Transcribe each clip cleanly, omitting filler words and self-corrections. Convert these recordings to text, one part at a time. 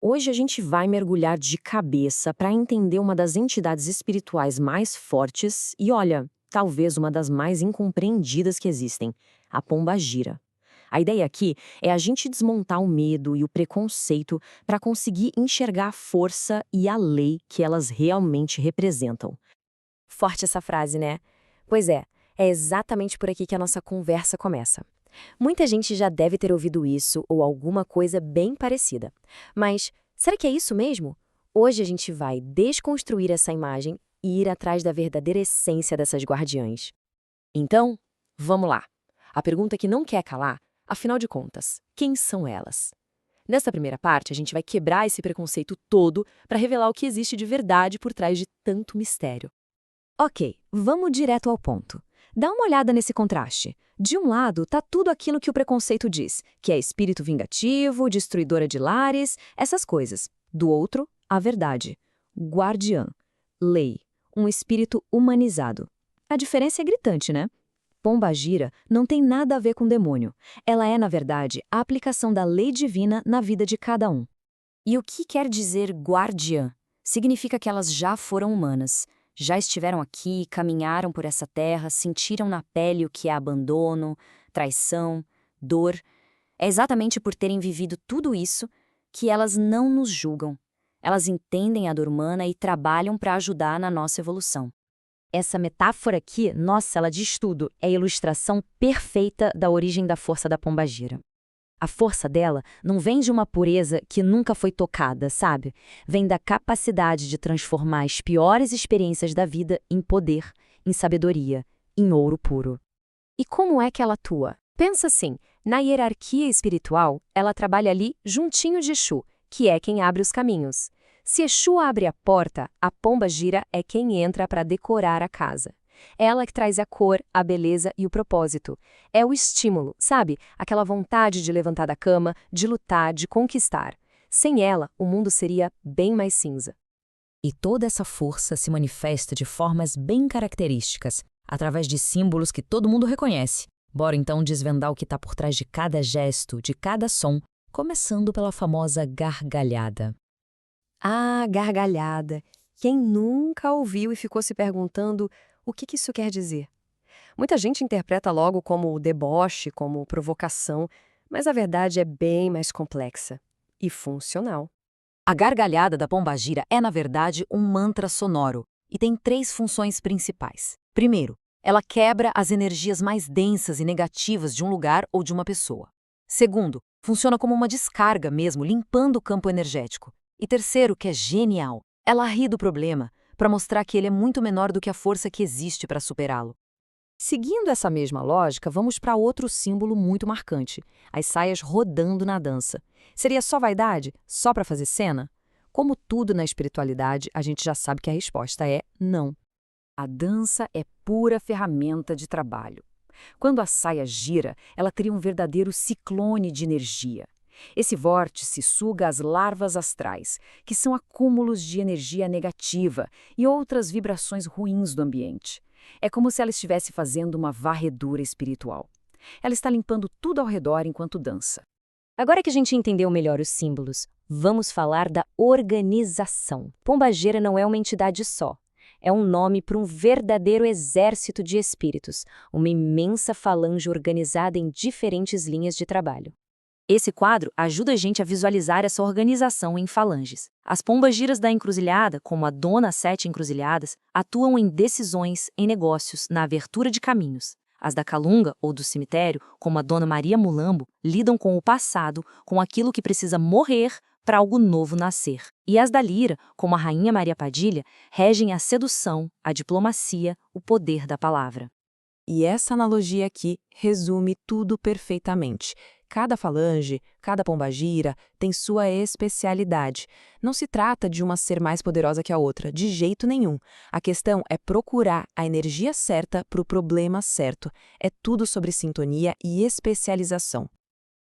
Hoje a gente vai mergulhar de cabeça para entender uma das entidades espirituais mais fortes e, olha, talvez uma das mais incompreendidas que existem, a pombagira. A ideia aqui é a gente desmontar o medo e o preconceito para conseguir enxergar a força e a lei que elas realmente representam. Forte essa frase, né? Pois é exatamente por aqui que a nossa conversa começa. Muita gente já deve ter ouvido isso ou alguma coisa bem parecida. Mas será que é isso mesmo? Hoje a gente vai desconstruir essa imagem e ir atrás da verdadeira essência dessas guardiãs. Então, vamos lá. A pergunta que não quer calar, afinal de contas, quem são elas? Nessa primeira parte, a gente vai quebrar esse preconceito todo para revelar o que existe de verdade por trás de tanto mistério. Ok, vamos direto ao ponto. Dá uma olhada nesse contraste. De um lado, tá tudo aquilo que o preconceito diz, que é espírito vingativo, destruidora de lares, essas coisas. Do outro, a verdade. Guardiã, lei, um espírito humanizado. A diferença é gritante, né? Pombagira não tem nada a ver com demônio. Ela é, na verdade, a aplicação da lei divina na vida de cada um. E o que quer dizer guardiã? Significa que elas já foram humanas, já estiveram aqui, caminharam por essa terra, sentiram na pele o que é abandono, traição, dor. É exatamente por terem vivido tudo isso que elas não nos julgam. Elas entendem a dor humana e trabalham para ajudar na nossa evolução. Essa metáfora aqui, nossa, ela diz tudo. É a ilustração perfeita da origem da força da pombagira. A força dela não vem de uma pureza que nunca foi tocada, sabe? Vem da capacidade de transformar as piores experiências da vida em poder, em sabedoria, em ouro puro. E como é que ela atua? Pensa assim, na hierarquia espiritual, ela trabalha ali juntinho de Exu, que é quem abre os caminhos. Se Exu abre a porta, a pomba-gira é quem entra para decorar a casa. Ela que traz a cor, a beleza e o propósito. É o estímulo, sabe? Aquela vontade de levantar da cama, de lutar, de conquistar. Sem ela, o mundo seria bem mais cinza. E toda essa força se manifesta de formas bem características, através de símbolos que todo mundo reconhece. Bora então desvendar o que está por trás de cada gesto, de cada som, começando pela famosa gargalhada. Ah, gargalhada. Quem nunca ouviu e ficou se perguntando o que isso quer dizer? Muita gente interpreta logo como deboche, como provocação, mas a verdade é bem mais complexa e funcional. A gargalhada da pombagira é, na verdade, um mantra sonoro e tem três funções principais. Primeiro, ela quebra as energias mais densas e negativas de um lugar ou de uma pessoa. Segundo, funciona como uma descarga mesmo, limpando o campo energético. E terceiro, que é genial, ela ri do problema para mostrar que ele é muito menor do que a força que existe para superá-lo. Seguindo essa mesma lógica, vamos para outro símbolo muito marcante: as saias rodando na dança. Seria só vaidade? Só para fazer cena? Como tudo na espiritualidade, a gente já sabe que a resposta é não. A dança é pura ferramenta de trabalho. Quando a saia gira, ela cria um verdadeiro ciclone de energia. Esse vórtice suga as larvas astrais, que são acúmulos de energia negativa e outras vibrações ruins do ambiente. É como se ela estivesse fazendo uma varredura espiritual. Ela está limpando tudo ao redor enquanto dança. Agora que a gente entendeu melhor os símbolos, vamos falar da organização. Pombagira não é uma entidade só. É um nome para um verdadeiro exército de espíritos, uma imensa falange organizada em diferentes linhas de trabalho. Esse quadro ajuda a gente a visualizar essa organização em falanges. As pombagiras da encruzilhada, como a Dona Sete Encruzilhadas, atuam em decisões, em negócios, na abertura de caminhos. As da Calunga, ou do cemitério, como a Dona Maria Mulambo, lidam com o passado, com aquilo que precisa morrer para algo novo nascer. E as da Lira, como a Rainha Maria Padilha, regem a sedução, a diplomacia, o poder da palavra. E essa analogia aqui resume tudo perfeitamente. Cada falange, cada pombagira tem sua especialidade. Não se trata de uma ser mais poderosa que a outra, de jeito nenhum. A questão é procurar a energia certa para o problema certo. É tudo sobre sintonia e especialização.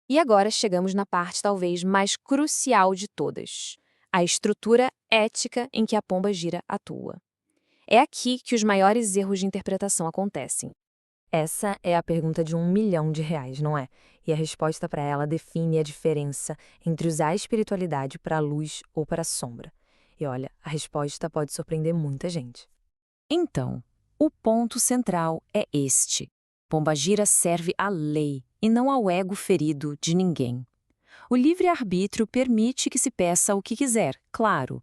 E agora chegamos na parte talvez mais crucial de todas: a estrutura ética em que a pomba-gira atua. É aqui que os maiores erros de interpretação acontecem. Essa é a pergunta de R$ 1 milhão, não é? E a resposta para ela define a diferença entre usar a espiritualidade para a luz ou para a sombra. E olha, a resposta pode surpreender muita gente. Então, o ponto central é este. Pombagira serve à lei e não ao ego ferido de ninguém. O livre-arbítrio permite que se peça o que quiser, claro.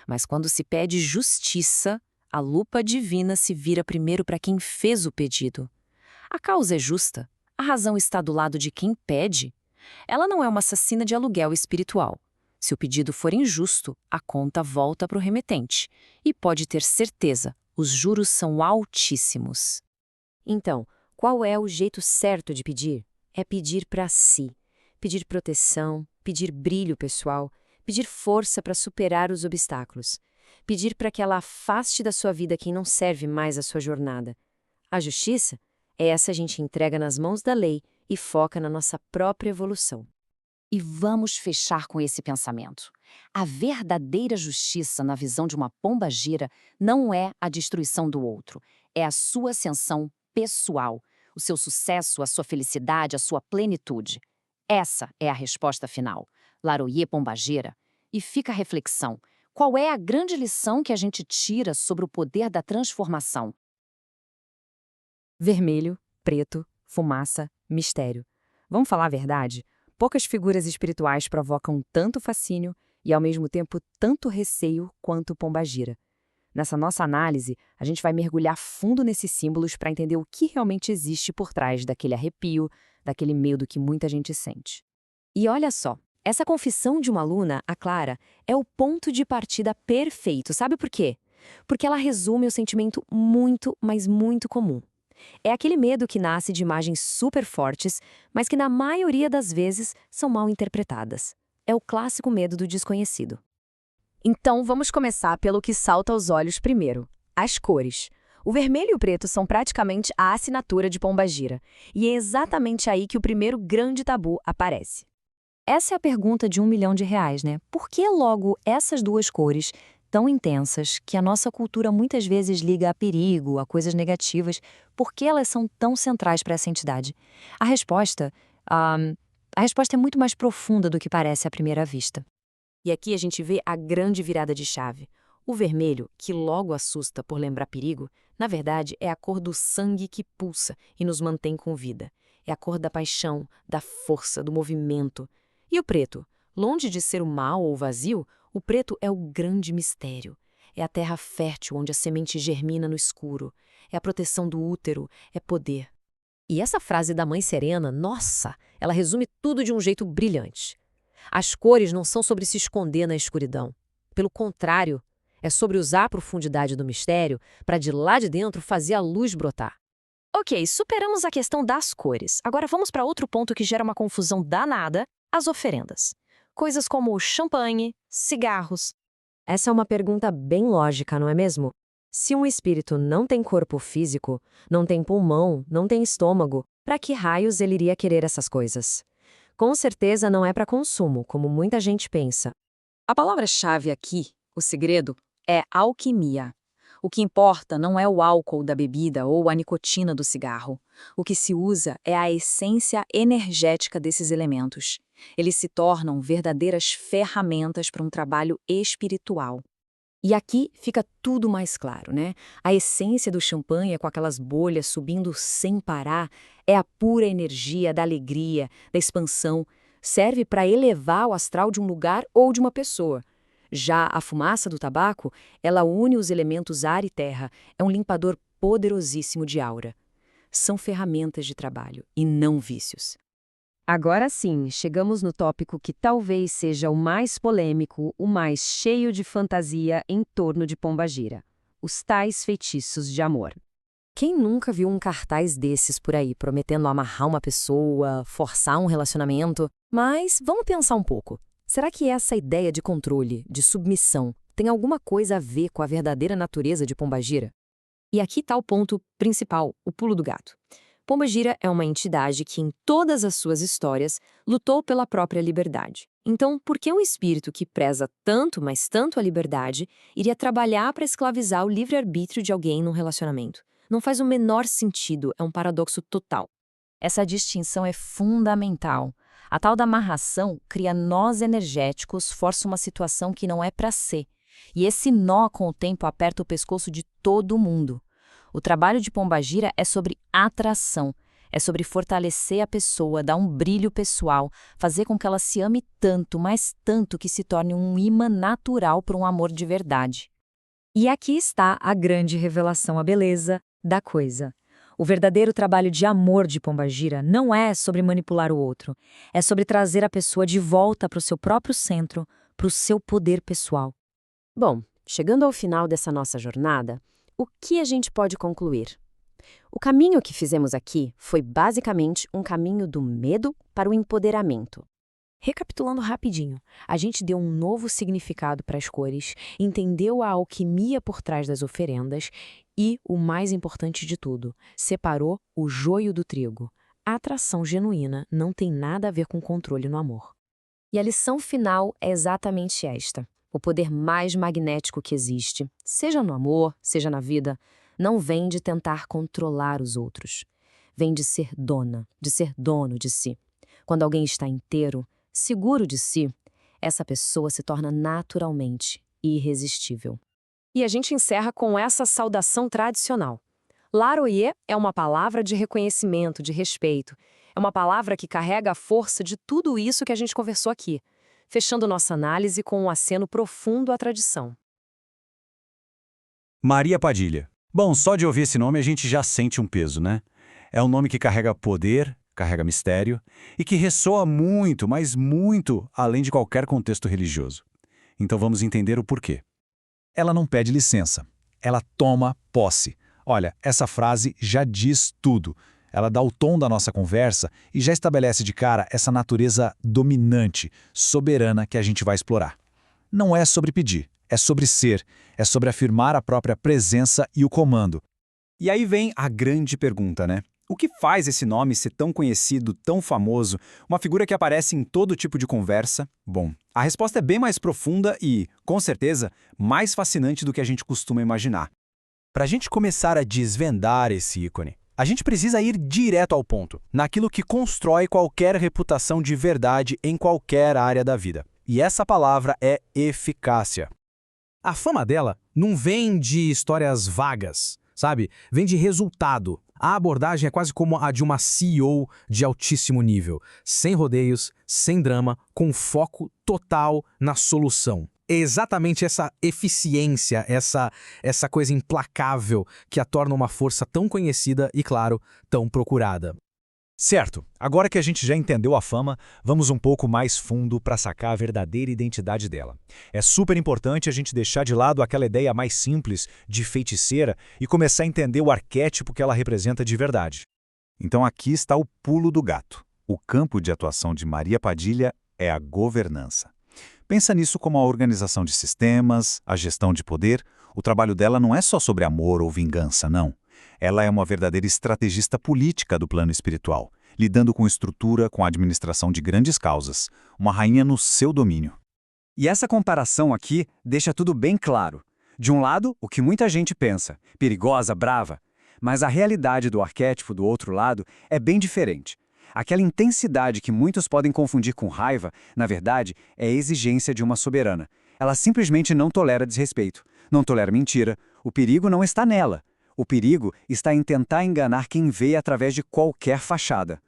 Mas quando se pede justiça, a lupa divina se vira primeiro para quem fez o pedido. A causa é justa. A razão está do lado de quem pede. Ela não é uma assassina de aluguel espiritual. Se o pedido for injusto, a conta volta para o remetente. E pode ter certeza, os juros são altíssimos. Então, qual é o jeito certo de pedir? É pedir para si. Pedir proteção, pedir brilho pessoal, pedir força para superar os obstáculos. Pedir para que ela afaste da sua vida quem não serve mais à sua jornada. A justiça? Essa a gente entrega nas mãos da lei e foca na nossa própria evolução. E vamos fechar com esse pensamento. A verdadeira justiça na visão de uma pombagira não é a destruição do outro, é a sua ascensão pessoal, o seu sucesso, a sua felicidade, a sua plenitude. Essa é a resposta final. Laroye Pombagira. E fica a reflexão. Qual é a grande lição que a gente tira sobre o poder da transformação? Vermelho, preto, fumaça, mistério. Vamos falar a verdade? Poucas figuras espirituais provocam tanto fascínio e, ao mesmo tempo, tanto receio quanto Pombagira. Nessa nossa análise, a gente vai mergulhar fundo nesses símbolos para entender o que realmente existe por trás daquele arrepio, daquele medo que muita gente sente. E olha só, essa confissão de uma aluna, a Clara, é o ponto de partida perfeito. Sabe por quê? Porque ela resume o sentimento muito, mas muito comum. É aquele medo que nasce de imagens super fortes, mas que na maioria das vezes são mal interpretadas. É o clássico medo do desconhecido. Então, vamos começar pelo que salta aos olhos primeiro: as cores. O vermelho e o preto são praticamente a assinatura de Pombagira, e é exatamente aí que o primeiro grande tabu aparece. Essa é a pergunta de R$ 1 milhão, né? Por que logo essas duas cores tão intensas que a nossa cultura muitas vezes liga a perigo, a coisas negativas, por que elas são tão centrais para essa entidade? A resposta é muito mais profunda do que parece à primeira vista. E aqui a gente vê a grande virada de chave. O vermelho, que logo assusta por lembrar perigo, na verdade é a cor do sangue que pulsa e nos mantém com vida. É a cor da paixão, da força, do movimento. E o preto? Longe de ser o mal ou o vazio, o preto é o grande mistério. É a terra fértil onde a semente germina no escuro. É a proteção do útero, é poder. E essa frase da Mãe Serena, nossa, ela resume tudo de um jeito brilhante. As cores não são sobre se esconder na escuridão. Pelo contrário, é sobre usar a profundidade do mistério para de lá de dentro fazer a luz brotar. Ok, superamos a questão das cores. Agora vamos para outro ponto que gera uma confusão danada: as oferendas. Coisas como champanhe, cigarros. Essa é uma pergunta bem lógica, não é mesmo? Se um espírito não tem corpo físico, não tem pulmão, não tem estômago, para que raios ele iria querer essas coisas? Com certeza não é para consumo, como muita gente pensa. A palavra-chave aqui, o segredo, é alquimia. O que importa não é o álcool da bebida ou a nicotina do cigarro. O que se usa é a essência energética desses elementos. Eles se tornam verdadeiras ferramentas para um trabalho espiritual. E aqui fica tudo mais claro, né? A essência do champanhe, com aquelas bolhas subindo sem parar, é a pura energia da alegria, da expansão. Serve para elevar o astral de um lugar ou de uma pessoa. Já a fumaça do tabaco, ela une os elementos ar e terra, é um limpador poderosíssimo de aura. São ferramentas de trabalho e não vícios. Agora sim, chegamos no tópico que talvez seja o mais polêmico, o mais cheio de fantasia em torno de Pombagira: os tais feitiços de amor. Quem nunca viu um cartaz desses por aí, prometendo amarrar uma pessoa, forçar um relacionamento? Mas vamos pensar um pouco. Será que essa ideia de controle, de submissão, tem alguma coisa a ver com a verdadeira natureza de Pombagira? E aqui está o ponto principal, o pulo do gato. Pombagira é uma entidade que, em todas as suas histórias, lutou pela própria liberdade. Então, por que um espírito que preza tanto, mas tanto a liberdade, iria trabalhar para escravizar o livre-arbítrio de alguém num relacionamento? Não faz o menor sentido, é um paradoxo total. Essa distinção é fundamental. A tal da amarração cria nós energéticos, força uma situação que não é para ser. E esse nó, com o tempo, aperta o pescoço de todo mundo. O trabalho de Pombagira é sobre atração. É sobre fortalecer a pessoa, dar um brilho pessoal, fazer com que ela se ame tanto, mas tanto que se torne um imã natural para um amor de verdade. E aqui está a grande revelação, a beleza da coisa. O verdadeiro trabalho de amor de Pombagira não é sobre manipular o outro, é sobre trazer a pessoa de volta para o seu próprio centro, para o seu poder pessoal. Bom, chegando ao final dessa nossa jornada, o que a gente pode concluir? O caminho que fizemos aqui foi basicamente um caminho do medo para o empoderamento. Recapitulando rapidinho, a gente deu um novo significado para as cores, entendeu a alquimia por trás das oferendas e, o mais importante de tudo, separou o joio do trigo. A atração genuína não tem nada a ver com controle no amor. E a lição final é exatamente esta. O poder mais magnético que existe, seja no amor, seja na vida, não vem de tentar controlar os outros. Vem de ser dona, de ser dono de si. Quando alguém está inteiro, seguro de si, essa pessoa se torna naturalmente irresistível. E a gente encerra com essa saudação tradicional. Laroye é uma palavra de reconhecimento, de respeito. É uma palavra que carrega a força de tudo isso que a gente conversou aqui, fechando nossa análise com um aceno profundo à tradição. Maria Padilha. Bom, só de ouvir esse nome a gente já sente um peso, né? É um nome que carrega poder, carrega mistério e que ressoa muito, mas muito além de qualquer contexto religioso. Então vamos entender o porquê. Ela não pede licença, ela toma posse. Olha, essa frase já diz tudo. Ela dá o tom da nossa conversa e já estabelece de cara essa natureza dominante, soberana que a gente vai explorar. Não é sobre pedir, é sobre ser, é sobre afirmar a própria presença e o comando. E aí vem a grande pergunta, né? O que faz esse nome ser tão conhecido, tão famoso, uma figura que aparece em todo tipo de conversa? Bom, a resposta é bem mais profunda e, com certeza, mais fascinante do que a gente costuma imaginar. Para a gente começar a desvendar esse ícone, a gente precisa ir direto ao ponto, naquilo que constrói qualquer reputação de verdade em qualquer área da vida. E essa palavra é eficácia. A fama dela não vem de histórias vagas, sabe? Vem de resultado. A abordagem é quase como a de uma CEO de altíssimo nível, sem rodeios, sem drama, com foco total na solução. É exatamente essa eficiência, essa coisa implacável que a torna uma força tão conhecida e, claro, tão procurada. Certo, agora que a gente já entendeu a fama, vamos um pouco mais fundo para sacar a verdadeira identidade dela. É super importante a gente deixar de lado aquela ideia mais simples de feiticeira e começar a entender o arquétipo que ela representa de verdade. Então aqui está o pulo do gato. O campo de atuação de Maria Padilha é a governança. Pensa nisso como a organização de sistemas, a gestão de poder. O trabalho dela não é só sobre amor ou vingança, não. Ela é uma verdadeira estrategista política do plano espiritual, lidando com estrutura, com a administração de grandes causas, uma rainha no seu domínio. E essa comparação aqui deixa tudo bem claro. De um lado, o que muita gente pensa, perigosa, brava, mas a realidade do arquétipo do outro lado é bem diferente. Aquela intensidade que muitos podem confundir com raiva, na verdade, é a exigência de uma soberana. Ela simplesmente não tolera desrespeito, não tolera mentira. O perigo não está nela. O perigo está em tentar enganar quem vê através de qualquer fachada.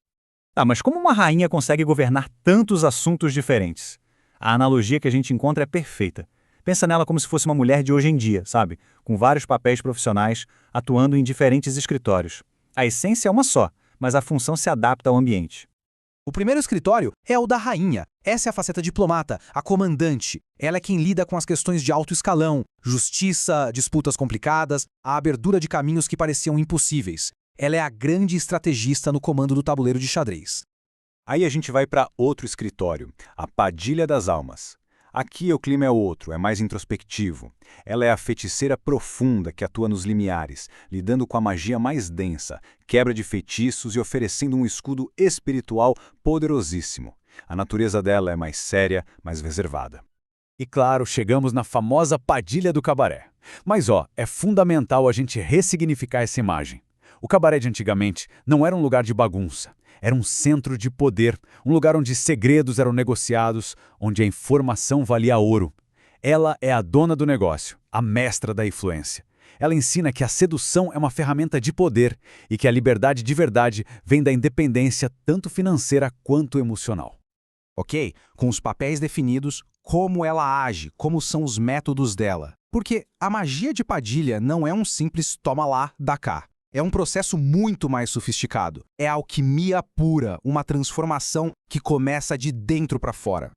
Mas como uma rainha consegue governar tantos assuntos diferentes? A analogia que a gente encontra é perfeita. Pensa nela como se fosse uma mulher de hoje em dia, sabe? Com vários papéis profissionais, atuando em diferentes escritórios. A essência é uma só, mas a função se adapta ao ambiente. O primeiro escritório é o da rainha. Essa é a faceta diplomata, a comandante. Ela é quem lida com as questões de alto escalão, justiça, disputas complicadas, a abertura de caminhos que pareciam impossíveis. Ela é a grande estrategista no comando do tabuleiro de xadrez. Aí a gente vai para outro escritório, a Padilha das Almas. Aqui o clima é outro, é mais introspectivo. Ela é a feiticeira profunda que atua nos limiares, lidando com a magia mais densa, quebra de feitiços e oferecendo um escudo espiritual poderosíssimo. A natureza dela é mais séria, mais reservada. E claro, chegamos na famosa Padilha do cabaré. Mas é fundamental a gente ressignificar essa imagem. O cabaré de antigamente não era um lugar de bagunça. Era um centro de poder, um lugar onde segredos eram negociados, onde a informação valia ouro. Ela é a dona do negócio, a mestra da influência. Ela ensina que a sedução é uma ferramenta de poder e que a liberdade de verdade vem da independência tanto financeira quanto emocional. Ok? Com os papéis definidos, como ela age, como são os métodos dela. Porque a magia de Padilha não é um simples toma lá, dá cá. É um processo muito mais sofisticado. É alquimia pura, uma transformação que começa de dentro para fora.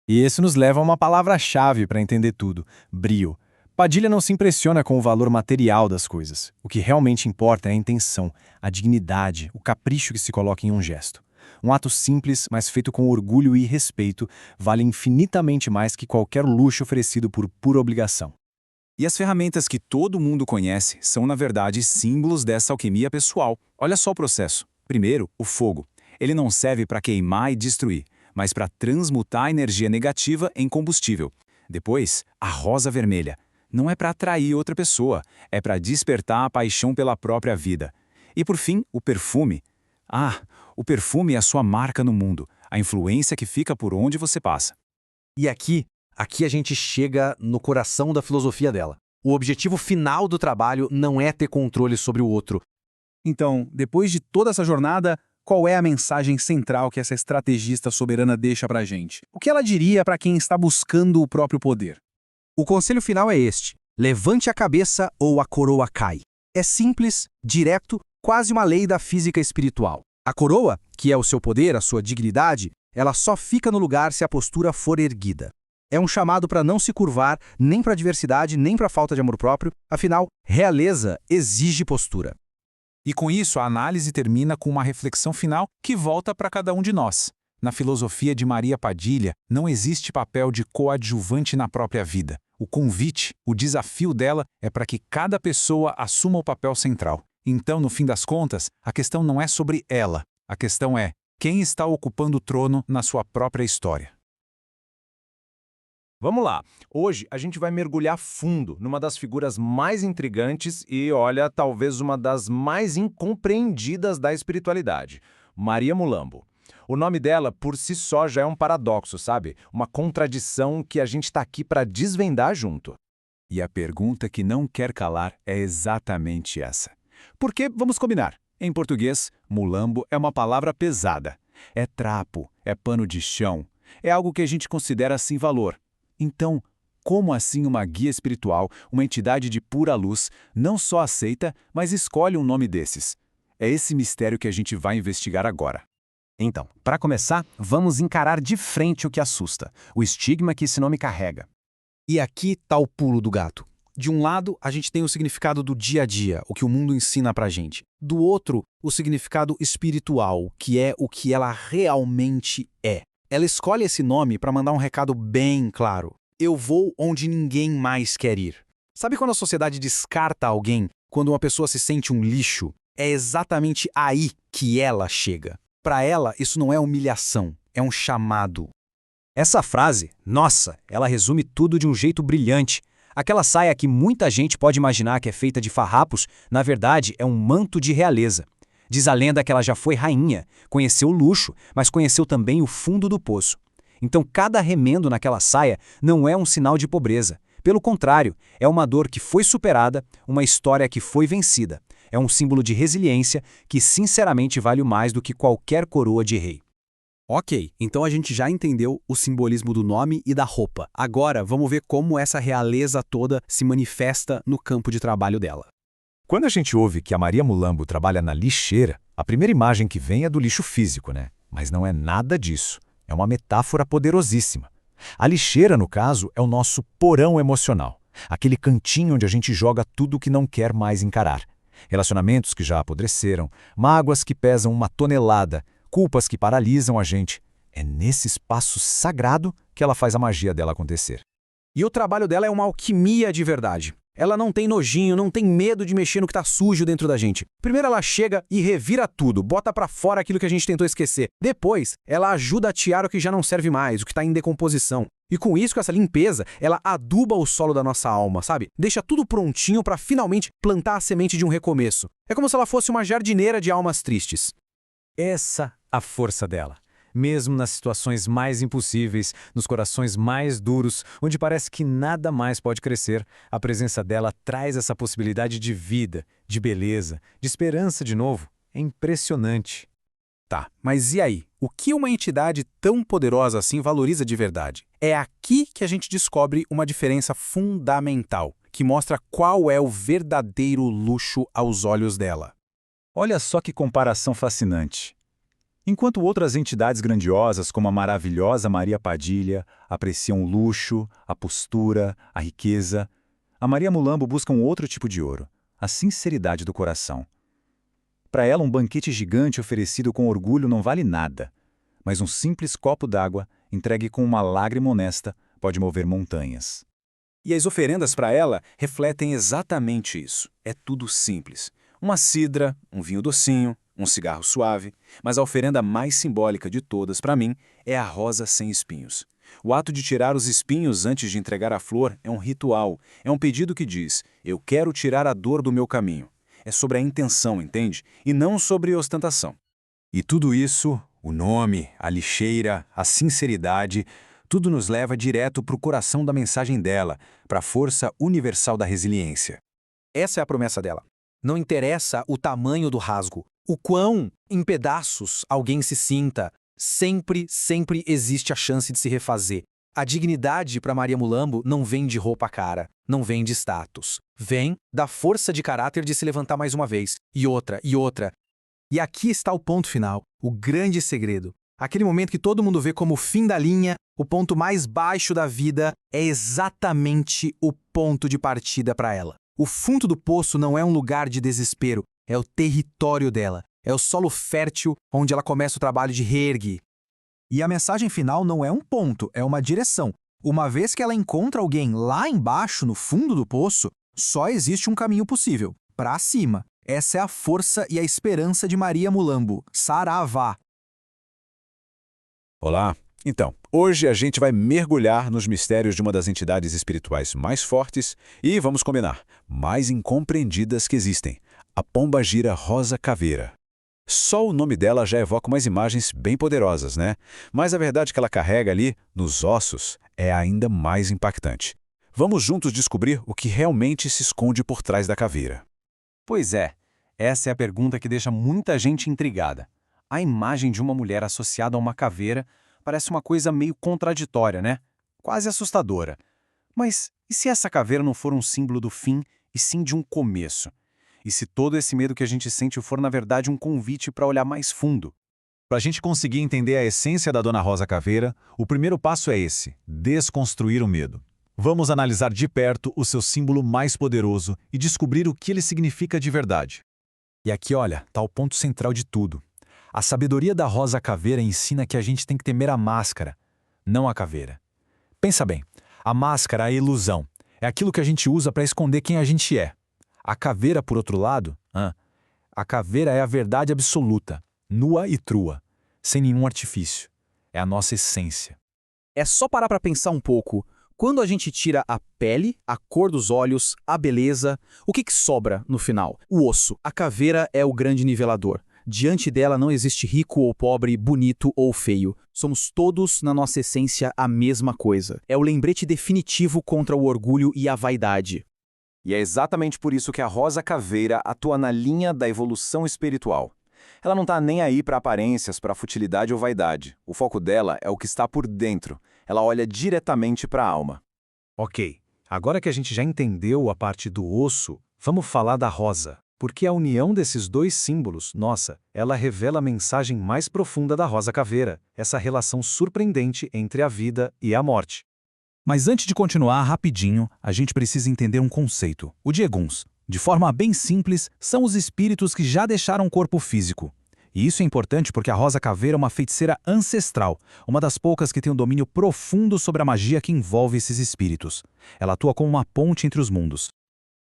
E isso nos leva a uma palavra-chave para entender tudo: brio. Padilha não se impressiona com o valor material das coisas. O que realmente importa é a intenção, a dignidade, o capricho que se coloca em um gesto. Um ato simples, mas feito com orgulho e respeito, vale infinitamente mais que qualquer luxo oferecido por pura obrigação. E as ferramentas que todo mundo conhece são, na verdade, símbolos dessa alquimia pessoal. Olha só o processo. Primeiro, o fogo. Ele não serve para queimar e destruir, mas para transmutar a energia negativa em combustível. Depois, a rosa vermelha. Não é para atrair outra pessoa, é para despertar a paixão pela própria vida. E por fim, o perfume. O perfume é a sua marca no mundo, a influência que fica por onde você passa. E aqui a gente chega no coração da filosofia dela. O objetivo final do trabalho não é ter controle sobre o outro. Então, depois de toda essa jornada, qual é a mensagem central que essa estrategista soberana deixa pra gente? O que ela diria para quem está buscando o próprio poder? O conselho final é este: levante a cabeça ou a coroa cai. É simples, direto, quase uma lei da física espiritual. A coroa, que é o seu poder, a sua dignidade, ela só fica no lugar se a postura for erguida. É um chamado para não se curvar nem para a adversidade, nem para a falta de amor próprio. Afinal, realeza exige postura. E com isso, a análise termina com uma reflexão final que volta para cada um de nós. Na filosofia de Maria Padilha, não existe papel de coadjuvante na própria vida. O convite, o desafio dela é para que cada pessoa assuma o papel central. Então, no fim das contas, a questão não é sobre ela. A questão é quem está ocupando o trono na sua própria história. Vamos lá. Hoje a gente vai mergulhar fundo numa das figuras mais intrigantes e, olha, talvez uma das mais incompreendidas da espiritualidade: Maria Mulambo. O nome dela, por si só, já é um paradoxo, sabe? Uma contradição que a gente está aqui para desvendar junto. E a pergunta que não quer calar é exatamente essa. Porque, vamos combinar, em português, mulambo é uma palavra pesada. É trapo, é pano de chão, é algo que a gente considera sem valor. Então, como assim uma guia espiritual, uma entidade de pura luz, não só aceita, mas escolhe um nome desses? É esse mistério que a gente vai investigar agora. Então, para começar, vamos encarar de frente o que assusta, o estigma que esse nome carrega. E aqui está o pulo do gato. De um lado, a gente tem o significado do dia a dia, o que o mundo ensina pra gente. Do outro, o significado espiritual, que é o que ela realmente é. Ela escolhe esse nome para mandar um recado bem claro: eu vou onde ninguém mais quer ir. Sabe quando a sociedade descarta alguém, quando uma pessoa se sente um lixo? É exatamente aí que ela chega. Para ela, isso não é humilhação, é um chamado. Essa frase, nossa, ela resume tudo de um jeito brilhante. Aquela saia que muita gente pode imaginar que é feita de farrapos, na verdade é um manto de realeza. Diz a lenda que ela já foi rainha, conheceu o luxo, mas conheceu também o fundo do poço. Então cada remendo naquela saia não é um sinal de pobreza. Pelo contrário, é uma dor que foi superada, uma história que foi vencida. É um símbolo de resiliência que sinceramente vale mais do que qualquer coroa de rei. Ok, então a gente já entendeu o simbolismo do nome e da roupa. Agora vamos ver como essa realeza toda se manifesta no campo de trabalho dela. Quando a gente ouve que a Maria Mulambo trabalha na lixeira, a primeira imagem que vem é do lixo físico, né? Mas não é nada disso. É uma metáfora poderosíssima. A lixeira, no caso, é o nosso porão emocional. Aquele cantinho onde a gente joga tudo o que não quer mais encarar. Relacionamentos que já apodreceram, mágoas que pesam 1 tonelada, culpas que paralisam a gente. É nesse espaço sagrado que ela faz a magia dela acontecer. E o trabalho dela é uma alquimia de verdade. Ela não tem nojinho, não tem medo de mexer no que tá sujo dentro da gente. Primeiro ela chega e revira tudo, bota pra fora aquilo que a gente tentou esquecer. Depois, ela ajuda a tirar o que já não serve mais, o que tá em decomposição. E com isso, com essa limpeza, ela aduba o solo da nossa alma, sabe? Deixa tudo prontinho pra finalmente plantar a semente de um recomeço. É como se ela fosse uma jardineira de almas tristes. Essa a força dela. Mesmo nas situações mais impossíveis, nos corações mais duros, onde parece que nada mais pode crescer, a presença dela traz essa possibilidade de vida, de beleza, de esperança de novo. É impressionante. Tá, mas e aí? O que uma entidade tão poderosa assim valoriza de verdade? É aqui que a gente descobre uma diferença fundamental, que mostra qual é o verdadeiro luxo aos olhos dela. Olha só que comparação fascinante. Enquanto outras entidades grandiosas, como a maravilhosa Maria Padilha, apreciam o luxo, a postura, a riqueza, a Maria Mulambo busca um outro tipo de ouro, a sinceridade do coração. Para ela, um banquete gigante oferecido com orgulho não vale nada, mas um simples copo d'água, entregue com uma lágrima honesta, pode mover montanhas. E as oferendas para ela refletem exatamente isso. É tudo simples. Uma cidra, um vinho docinho, um cigarro suave, mas a oferenda mais simbólica de todas para mim é a rosa sem espinhos. O ato de tirar os espinhos antes de entregar a flor é um ritual, é um pedido que diz: eu quero tirar a dor do meu caminho. É sobre a intenção, entende? E não sobre ostentação. E tudo isso, o nome, a lixeira, a sinceridade, tudo nos leva direto para o coração da mensagem dela, para a força universal da resiliência. Essa é a promessa dela. Não interessa o tamanho do rasgo, o quão em pedaços alguém se sinta, sempre existe a chance de se refazer. A dignidade para Maria Mulambo não vem de roupa cara, não vem de status. Vem da força de caráter de se levantar mais uma vez, e outra, e outra. E aqui está o ponto final, o grande segredo. Aquele momento que todo mundo vê como o fim da linha, o ponto mais baixo da vida, é exatamente o ponto de partida para ela. O fundo do poço não é um lugar de desespero, é o território dela. É o solo fértil onde ela começa o trabalho de reerguer. E a mensagem final não é um ponto, é uma direção. Uma vez que ela encontra alguém lá embaixo, no fundo do poço, só existe um caminho possível, para cima. Essa é a força e a esperança de Maria Mulambo. Saravá! Olá! Então, hoje a gente vai mergulhar nos mistérios de uma das entidades espirituais mais fortes e, vamos combinar, mais incompreendidas que existem, a pombagira rosa caveira. Só o nome dela já evoca umas imagens bem poderosas, né? Mas a verdade que ela carrega ali, nos ossos, é ainda mais impactante. Vamos juntos descobrir o que realmente se esconde por trás da caveira. Pois é, essa é a pergunta que deixa muita gente intrigada. A imagem de uma mulher associada a uma caveira parece uma coisa meio contraditória, né? Quase assustadora. Mas e se essa caveira não for um símbolo do fim, e sim de um começo? E se todo esse medo que a gente sente for, na verdade, um convite para olhar mais fundo? Para a gente conseguir entender a essência da Dona Rosa Caveira, o primeiro passo é esse: desconstruir o medo. Vamos analisar de perto o seu símbolo mais poderoso e descobrir o que ele significa de verdade. E aqui, olha, está o ponto central de tudo. A sabedoria da Rosa Caveira ensina que a gente tem que temer a máscara, não a caveira. Pensa bem, a máscara é a ilusão, é aquilo que a gente usa para esconder quem a gente é. A caveira, por outro lado, a caveira é a verdade absoluta, nua e crua, sem nenhum artifício. É a nossa essência. É só parar para pensar um pouco. Quando a gente tira a pele, a cor dos olhos, a beleza, o que sobra no final? O osso. A caveira é o grande nivelador. Diante dela não existe rico ou pobre, bonito ou feio. Somos todos, na nossa essência, a mesma coisa. É o lembrete definitivo contra o orgulho e a vaidade. E é exatamente por isso que a Rosa Caveira atua na linha da evolução espiritual. Ela não está nem aí para aparências, para futilidade ou vaidade. O foco dela é o que está por dentro. Ela olha diretamente para a alma. Ok, agora que a gente já entendeu a parte do osso, vamos falar da rosa. Porque a união desses dois símbolos, nossa, ela revela a mensagem mais profunda da Rosa Caveira, essa relação surpreendente entre a vida e a morte. Mas antes de continuar rapidinho, a gente precisa entender um conceito. O Dieguns, de forma bem simples, são os espíritos que já deixaram o corpo físico. E isso é importante porque a Rosa Caveira é uma feiticeira ancestral, uma das poucas que tem um domínio profundo sobre a magia que envolve esses espíritos. Ela atua como uma ponte entre os mundos.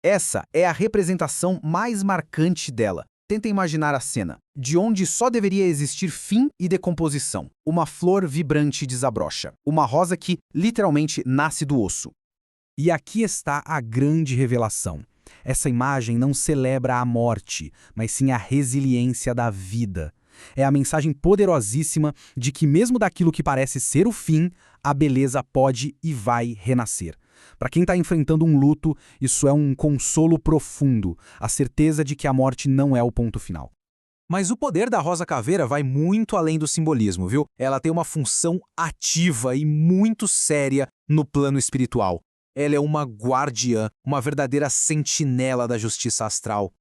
Essa é a representação mais marcante dela. Tenta imaginar a cena, de onde só deveria existir fim e decomposição. Uma flor vibrante desabrocha. Uma rosa que, literalmente, nasce do osso. E aqui está a grande revelação. Essa imagem não celebra a morte, mas sim a resiliência da vida. É a mensagem poderosíssima de que mesmo daquilo que parece ser o fim, a beleza pode e vai renascer. Para quem está enfrentando um luto, isso é um consolo profundo, a certeza de que a morte não é o ponto final. Mas o poder da rosa caveira vai muito além do simbolismo, viu? Ela tem uma função ativa e muito séria no plano espiritual. Ela é uma guardiã, uma verdadeira sentinela da justiça astral.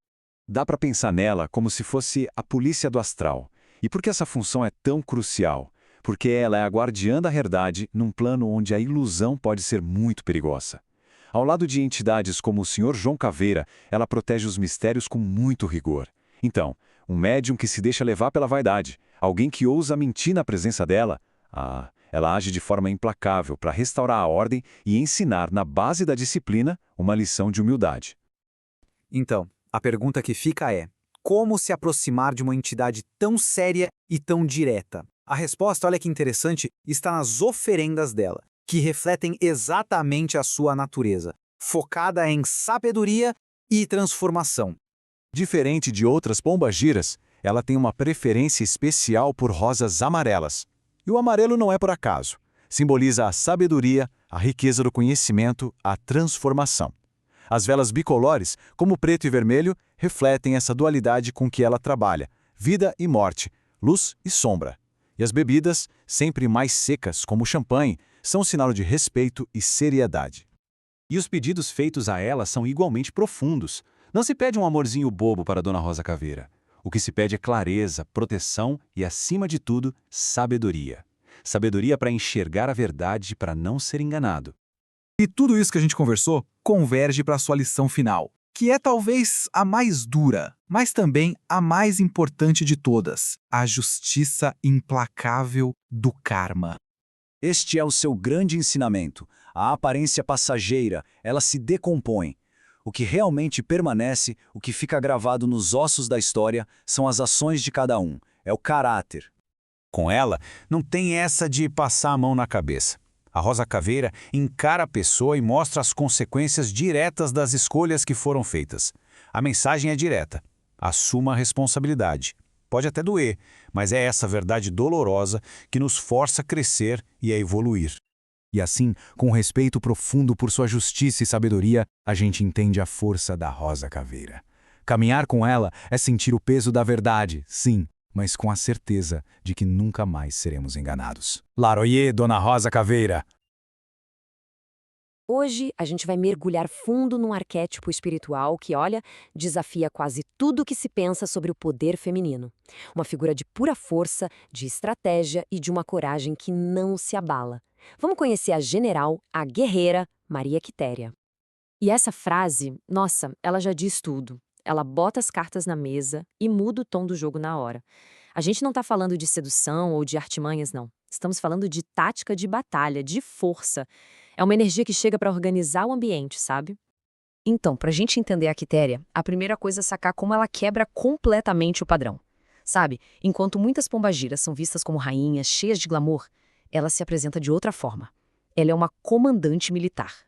Dá para pensar nela como se fosse a polícia do astral. E por que essa função é tão crucial? Porque ela é a guardiã da verdade num plano onde a ilusão pode ser muito perigosa. Ao lado de entidades como o Sr. João Caveira, ela protege os mistérios com muito rigor. Então, um médium que se deixa levar pela vaidade, alguém que ousa mentir na presença dela, ela age de forma implacável para restaurar a ordem e ensinar, na base da disciplina, uma lição de humildade. Então, a pergunta que fica é: como se aproximar de uma entidade tão séria e tão direta? A resposta, olha que interessante, está nas oferendas dela, que refletem exatamente a sua natureza, focada em sabedoria e transformação. Diferente de outras pombagiras, ela tem uma preferência especial por rosas amarelas. E o amarelo não é por acaso. Simboliza a sabedoria, a riqueza do conhecimento, a transformação. As velas bicolores, como preto e vermelho, refletem essa dualidade com que ela trabalha, vida e morte, luz e sombra. E as bebidas, sempre mais secas, como o champanhe, são sinal de respeito e seriedade. E os pedidos feitos a ela são igualmente profundos. Não se pede um amorzinho bobo para Dona Rosa Caveira. O que se pede é clareza, proteção e, acima de tudo, sabedoria. Sabedoria para enxergar a verdade e para não ser enganado. E tudo isso que a gente conversou converge para a sua lição final, que é talvez a mais dura, mas também a mais importante de todas: a justiça implacável do karma. Este é o seu grande ensinamento. A aparência passageira, ela se decompõe. O que realmente permanece, o que fica gravado nos ossos da história, são as ações de cada um. É o caráter. Com ela, não tem essa de passar a mão na cabeça. A Rosa Caveira encara a pessoa e mostra as consequências diretas das escolhas que foram feitas. A mensagem é direta. Assuma a responsabilidade. Pode até doer, mas é essa verdade dolorosa que nos força a crescer e a evoluir. E assim, com respeito profundo por sua justiça e sabedoria, a gente entende a força da Rosa Caveira. Caminhar com ela é sentir o peso da verdade, sim, mas com a certeza de que nunca mais seremos enganados. Laroyer, Dona Rosa Caveira! Hoje, a gente vai mergulhar fundo num arquétipo espiritual que, olha, desafia quase tudo o que se pensa sobre o poder feminino. Uma figura de pura força, de estratégia e de uma coragem que não se abala. Vamos conhecer a general, a guerreira, Maria Quitéria. E essa frase, nossa, ela já diz tudo. Ela bota as cartas na mesa e muda o tom do jogo na hora. A gente não está falando de sedução ou de artimanhas, não. Estamos falando de tática de batalha, de força. É uma energia que chega para organizar o ambiente, sabe? Então, para a gente entender a Quitéria, a primeira coisa é sacar como ela quebra completamente o padrão. Sabe, enquanto muitas pombagiras são vistas como rainhas cheias de glamour, ela se apresenta de outra forma. Ela é uma comandante militar.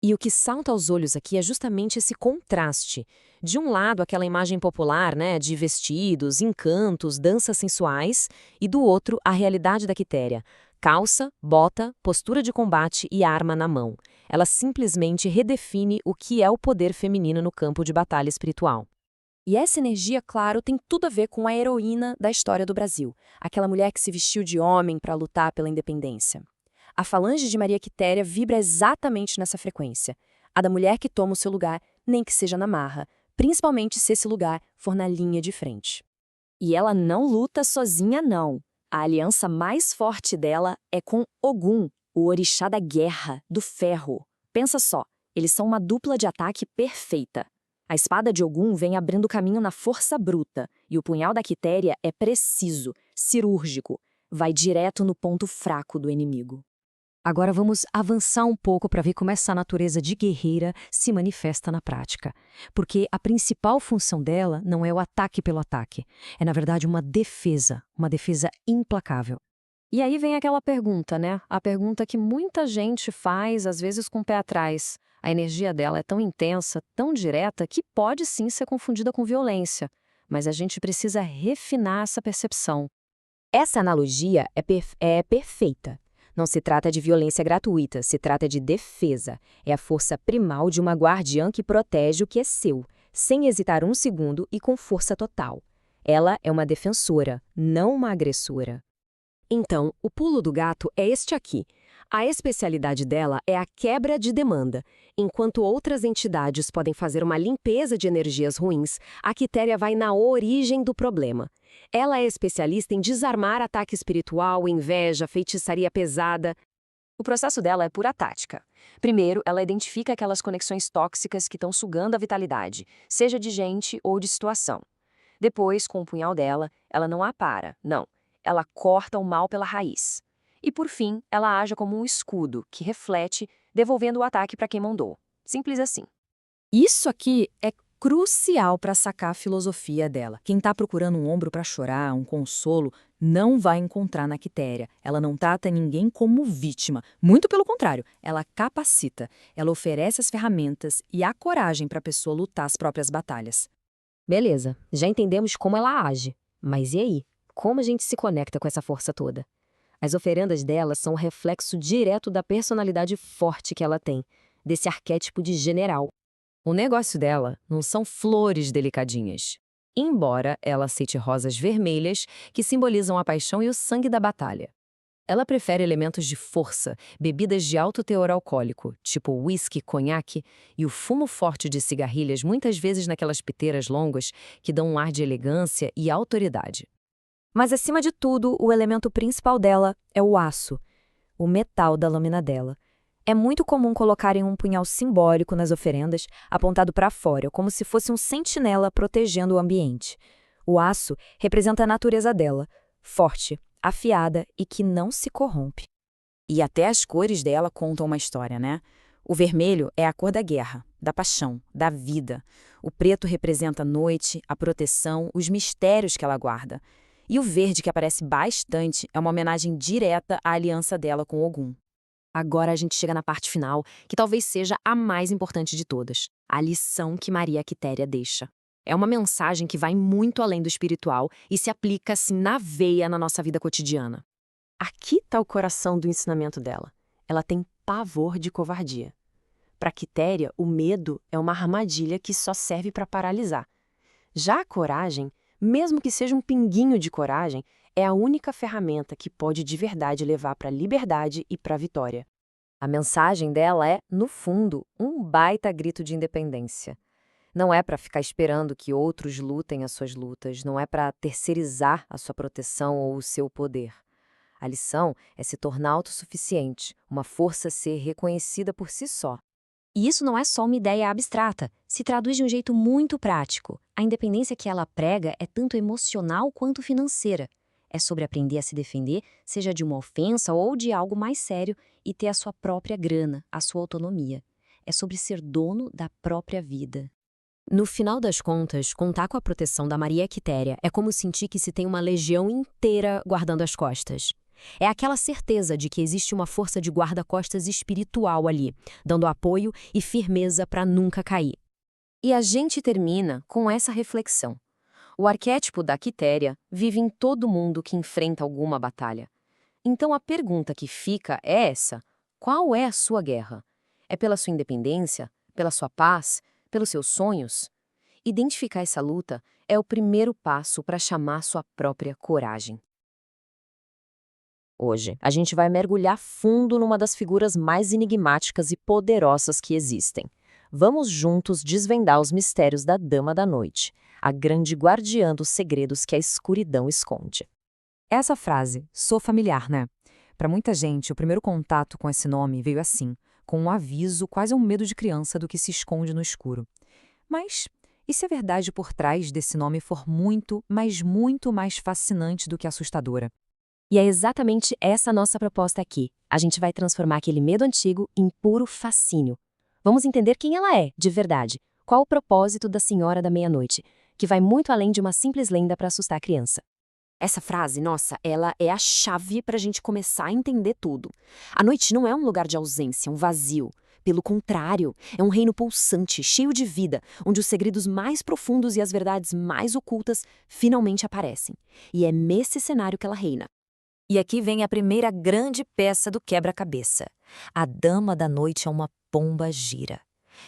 E o que salta aos olhos aqui é justamente esse contraste. De um lado, aquela imagem popular, né, de vestidos, encantos, danças sensuais, e do outro, a realidade da Quitéria. Calça, bota, postura de combate e arma na mão. Ela simplesmente redefine o que é o poder feminino no campo de batalha espiritual. E essa energia, claro, tem tudo a ver com a heroína da história do Brasil. Aquela mulher que se vestiu de homem para lutar pela independência. A falange de Maria Quitéria vibra exatamente nessa frequência. A da mulher que toma o seu lugar, nem que seja na marra, principalmente se esse lugar for na linha de frente. E ela não luta sozinha, não. A aliança mais forte dela é com Ogum, o orixá da guerra, do ferro. Pensa só, eles são uma dupla de ataque perfeita. A espada de Ogum vem abrindo caminho na força bruta, e o punhal da Quitéria é preciso, cirúrgico, vai direto no ponto fraco do inimigo. Agora vamos avançar um pouco para ver como essa natureza de guerreira se manifesta na prática. Porque a principal função dela não é o ataque pelo ataque. É, na verdade, uma defesa implacável. E aí vem aquela pergunta, né? A pergunta que muita gente faz, às vezes com o pé atrás. A energia dela é tão intensa, tão direta, que pode sim ser confundida com violência. Mas a gente precisa refinar essa percepção. Essa analogia é perfeita. Não se trata de violência gratuita, se trata de defesa. É a força primal de uma guardiã que protege o que é seu, sem hesitar um segundo e com força total. Ela é uma defensora, não uma agressora. Então, o pulo do gato é este aqui. A especialidade dela é a quebra de demanda. Enquanto outras entidades podem fazer uma limpeza de energias ruins, a Quitéria vai na origem do problema. Ela é especialista em desarmar ataque espiritual, inveja, feitiçaria pesada. O processo dela é pura tática. Primeiro, ela identifica aquelas conexões tóxicas que estão sugando a vitalidade, seja de gente ou de situação. Depois, com o punhal dela, ela não apara, não. Ela corta o mal pela raiz. E, por fim, ela age como um escudo que reflete, devolvendo o ataque para quem mandou. Simples assim. Isso aqui é crucial para sacar a filosofia dela. Quem está procurando um ombro para chorar, um consolo, não vai encontrar na Quitéria. Ela não trata ninguém como vítima. Muito pelo contrário, ela capacita. Ela oferece as ferramentas e a coragem para a pessoa lutar as próprias batalhas. Beleza, já entendemos como ela age. Mas e aí? Como a gente se conecta com essa força toda? As oferendas dela são um reflexo direto da personalidade forte que ela tem, desse arquétipo de general. O negócio dela não são flores delicadinhas. Embora ela aceite rosas vermelhas, que simbolizam a paixão e o sangue da batalha. Ela prefere elementos de força, bebidas de alto teor alcoólico, tipo whisky, conhaque, e o fumo forte de cigarrilhas, muitas vezes naquelas piteiras longas, que dão um ar de elegância e autoridade. Mas, acima de tudo, o elemento principal dela é o aço, o metal da lâmina dela. É muito comum colocarem um punhal simbólico nas oferendas, apontado para fora, como se fosse um sentinela protegendo o ambiente. O aço representa a natureza dela, forte, afiada e que não se corrompe. E até as cores dela contam uma história, né? O vermelho é a cor da guerra, da paixão, da vida. O preto representa a noite, a proteção, os mistérios que ela guarda. E o verde, que aparece bastante, é uma homenagem direta à aliança dela com Ogum. Agora a gente chega na parte final, que talvez seja a mais importante de todas, a lição que Maria Quitéria deixa. É uma mensagem que vai muito além do espiritual e se aplica assim na veia na nossa vida cotidiana. Aqui está o coração do ensinamento dela. Ela tem pavor de covardia. Para Quitéria, o medo é uma armadilha que só serve para paralisar. Já a coragem, mesmo que seja um pinguinho de coragem, é a única ferramenta que pode de verdade levar para a liberdade e para a vitória. A mensagem dela é, no fundo, um baita grito de independência. Não é para ficar esperando que outros lutem as suas lutas, não é para terceirizar a sua proteção ou o seu poder. A lição é se tornar autossuficiente, uma força a ser reconhecida por si só. E isso não é só uma ideia abstrata, se traduz de um jeito muito prático. A independência que ela prega é tanto emocional quanto financeira. É sobre aprender a se defender, seja de uma ofensa ou de algo mais sério, e ter a sua própria grana, a sua autonomia. É sobre ser dono da própria vida. No final das contas, contar com a proteção da Maria Quitéria é como sentir que se tem uma legião inteira guardando as costas. É aquela certeza de que existe uma força de guarda-costas espiritual ali, dando apoio e firmeza para nunca cair. E a gente termina com essa reflexão. O arquétipo da Quitéria vive em todo mundo que enfrenta alguma batalha. Então a pergunta que fica é essa: qual é a sua guerra? É pela sua independência? Pela sua paz? Pelos seus sonhos? Identificar essa luta é o primeiro passo para chamar sua própria coragem. Hoje, a gente vai mergulhar fundo numa das figuras mais enigmáticas e poderosas que existem. Vamos juntos desvendar os mistérios da Dama da Noite, a grande guardiã dos segredos que a escuridão esconde. Essa frase, sou familiar, né? Para muita gente, o primeiro contato com esse nome veio assim, com um aviso, quase um medo de criança do que se esconde no escuro. Mas e se a verdade por trás desse nome for muito, mas muito mais fascinante do que assustadora? E é exatamente essa a nossa proposta aqui. A gente vai transformar aquele medo antigo em puro fascínio. Vamos entender quem ela é, de verdade. Qual o propósito da Senhora da Meia-Noite, que vai muito além de uma simples lenda para assustar a criança. Essa frase, nossa, ela é a chave para a gente começar a entender tudo. A noite não é um lugar de ausência, um vazio. Pelo contrário, é um reino pulsante, cheio de vida, onde os segredos mais profundos e as verdades mais ocultas finalmente aparecem. E é nesse cenário que ela reina. E aqui vem a primeira grande peça do quebra-cabeça. A Dama da Noite é uma pomba-gira.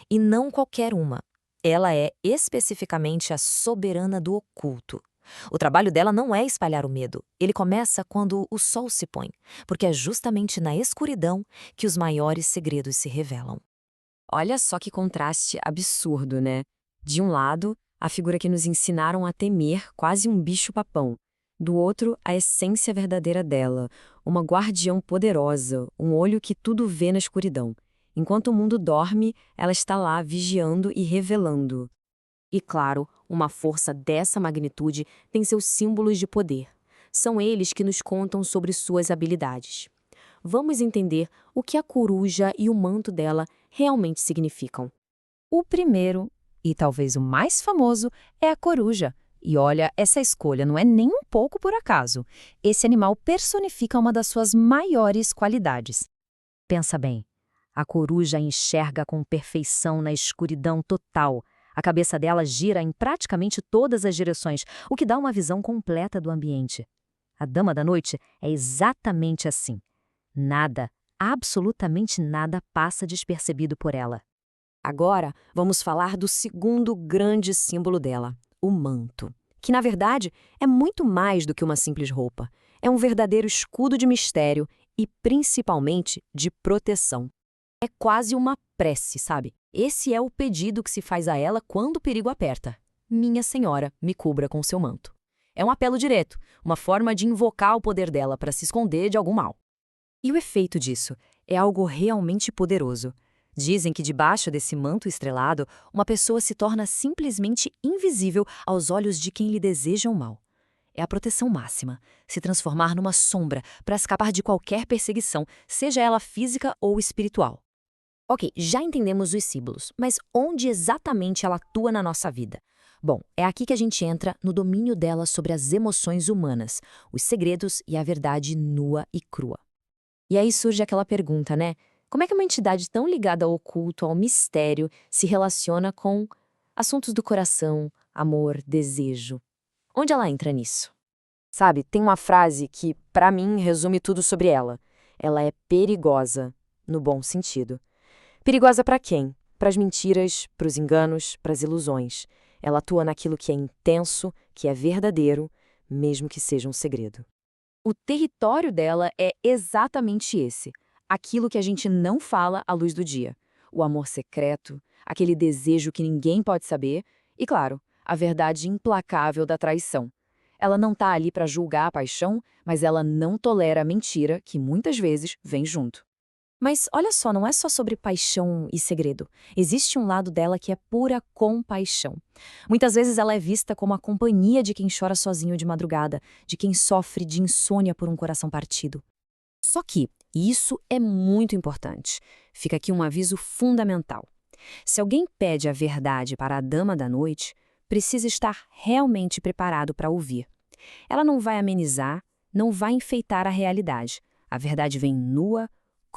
E não qualquer uma. Ela é especificamente a soberana do oculto. O trabalho dela não é espalhar o medo. Ele começa quando o sol se põe, porque é justamente na escuridão que os maiores segredos se revelam. Olha só que contraste absurdo, né? De um lado, a figura que nos ensinaram a temer, quase um bicho-papão. Do outro, a essência verdadeira dela, uma guardiã poderosa, um olho que tudo vê na escuridão. Enquanto o mundo dorme, ela está lá vigiando e revelando. E claro, uma força dessa magnitude tem seus símbolos de poder. São eles que nos contam sobre suas habilidades. Vamos entender o que a coruja e o manto dela realmente significam. O primeiro, e talvez o mais famoso, é a coruja. E olha, essa escolha não é nem um pouco por acaso. Esse animal personifica uma das suas maiores qualidades. Pensa bem, a coruja enxerga com perfeição na escuridão total. A cabeça dela gira em praticamente todas as direções, o que dá uma visão completa do ambiente. A Dama da Noite é exatamente assim. Nada, absolutamente nada passa despercebido por ela. Agora, vamos falar do segundo grande símbolo dela, o manto, que na verdade é muito mais do que uma simples roupa. É um verdadeiro escudo de mistério e principalmente de proteção. É quase uma prece, sabe? Esse é o pedido que se faz a ela quando o perigo aperta. Minha Senhora, me cubra com seu manto. É um apelo direto, uma forma de invocar o poder dela para se esconder de algum mal. E o efeito disso é algo realmente poderoso. Dizem que debaixo desse manto estrelado, uma pessoa se torna simplesmente invisível aos olhos de quem lhe deseja o mal. É a proteção máxima, se transformar numa sombra para escapar de qualquer perseguição, seja ela física ou espiritual. Ok, já entendemos os símbolos, mas onde exatamente ela atua na nossa vida? Bom, é aqui que a gente entra no domínio dela sobre as emoções humanas, os segredos e a verdade nua e crua. E aí surge aquela pergunta, né? Como é que uma entidade tão ligada ao oculto, ao mistério, se relaciona com assuntos do coração, amor, desejo? Onde ela entra nisso? Sabe, tem uma frase que, pra mim, resume tudo sobre ela. Ela é perigosa, no bom sentido. Perigosa para quem? Para as mentiras, para os enganos, para as ilusões. Ela atua naquilo que é intenso, que é verdadeiro, mesmo que seja um segredo. O território dela é exatamente esse. Aquilo que a gente não fala à luz do dia. O amor secreto, aquele desejo que ninguém pode saber e, claro, a verdade implacável da traição. Ela não está ali para julgar a paixão, mas ela não tolera a mentira que muitas vezes vem junto. Mas olha só, não é só sobre paixão e segredo. Existe um lado dela que é pura compaixão. Muitas vezes ela é vista como a companhia de quem chora sozinho de madrugada, de quem sofre de insônia por um coração partido. Só que isso é muito importante. Fica aqui um aviso fundamental. Se alguém pede a verdade para a Dama da Noite, precisa estar realmente preparado para ouvir. Ela não vai amenizar, não vai enfeitar a realidade. A verdade vem nua,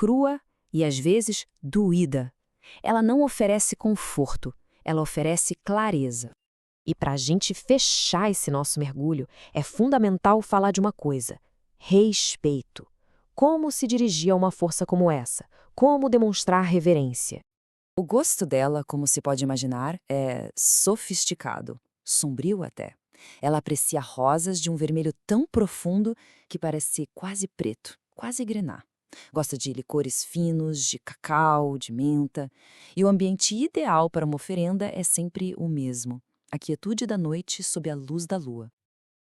crua e, às vezes, doída. Ela não oferece conforto, ela oferece clareza. E para a gente fechar esse nosso mergulho, é fundamental falar de uma coisa: respeito. Como se dirigir a uma força como essa? Como demonstrar reverência? O gosto dela, como se pode imaginar, é sofisticado, sombrio até. Ela aprecia rosas de um vermelho tão profundo que parece quase preto, quase grená. Gosta de licores finos, de cacau, de menta. E o ambiente ideal para uma oferenda é sempre o mesmo: a quietude da noite sob a luz da lua.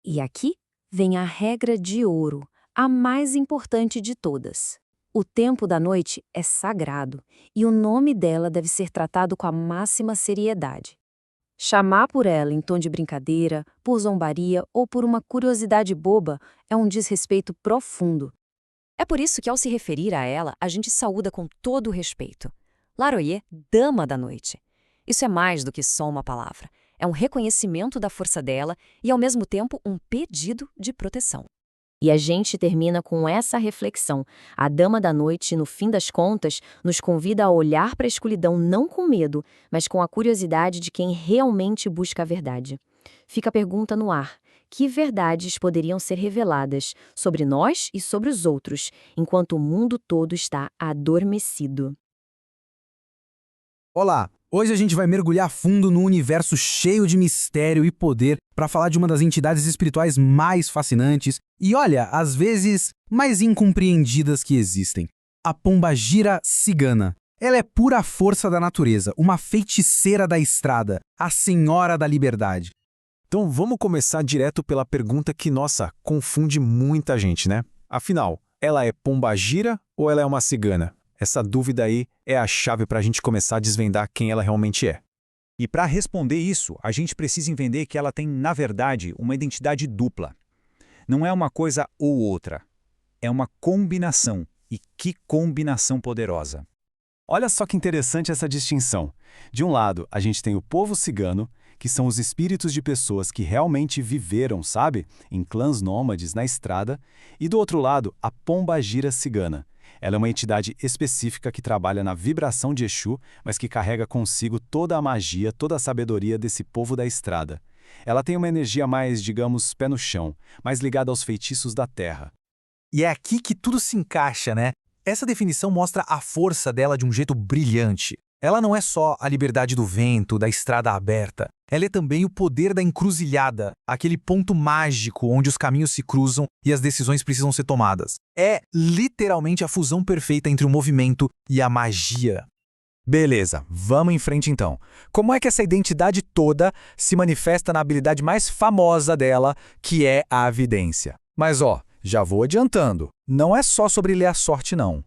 E aqui vem a regra de ouro, a mais importante de todas. O tempo da noite é sagrado e o nome dela deve ser tratado com a máxima seriedade. Chamar por ela em tom de brincadeira, por zombaria ou por uma curiosidade boba é um desrespeito profundo. É por isso que, ao se referir a ela, a gente saúda com todo o respeito. Laroyer, dama da noite. Isso é mais do que só uma palavra. É um reconhecimento da força dela e, ao mesmo tempo, um pedido de proteção. E a gente termina com essa reflexão. A Dama da Noite, no fim das contas, nos convida a olhar para a escuridão não com medo, mas com a curiosidade de quem realmente busca a verdade. Fica a pergunta no ar: que verdades poderiam ser reveladas sobre nós e sobre os outros, enquanto o mundo todo está adormecido? Olá! Hoje a gente vai mergulhar fundo no universo cheio de mistério e poder para falar de uma das entidades espirituais mais fascinantes e, olha, às vezes mais incompreendidas que existem. A pombagira cigana. Ela é pura força da natureza, uma feiticeira da estrada, a senhora da liberdade. Então vamos começar direto pela pergunta que, nossa, confunde muita gente, né? Afinal, ela é pombagira ou ela é uma cigana? Essa dúvida aí é a chave para a gente começar a desvendar quem ela realmente é. E para responder isso, a gente precisa entender que ela tem, na verdade, uma identidade dupla. Não é uma coisa ou outra. É uma combinação. E que combinação poderosa! Olha só que interessante essa distinção. De um lado, a gente tem o povo cigano, que são os espíritos de pessoas que realmente viveram, sabe, em clãs nômades na estrada, e do outro lado, a pombagira cigana. Ela é uma entidade específica que trabalha na vibração de Exu, mas que carrega consigo toda a magia, toda a sabedoria desse povo da estrada. Ela tem uma energia mais, digamos, pé no chão, mais ligada aos feitiços da terra. E é aqui que tudo se encaixa, né? Essa definição mostra a força dela de um jeito brilhante. Ela não é só a liberdade do vento, da estrada aberta. Ela é também o poder da encruzilhada, aquele ponto mágico onde os caminhos se cruzam e as decisões precisam ser tomadas. É literalmente a fusão perfeita entre o movimento e a magia. Beleza, vamos em frente então. Como é que essa identidade toda se manifesta na habilidade mais famosa dela, que é a avidência? Mas já vou adiantando, não é só sobre ler a sorte não.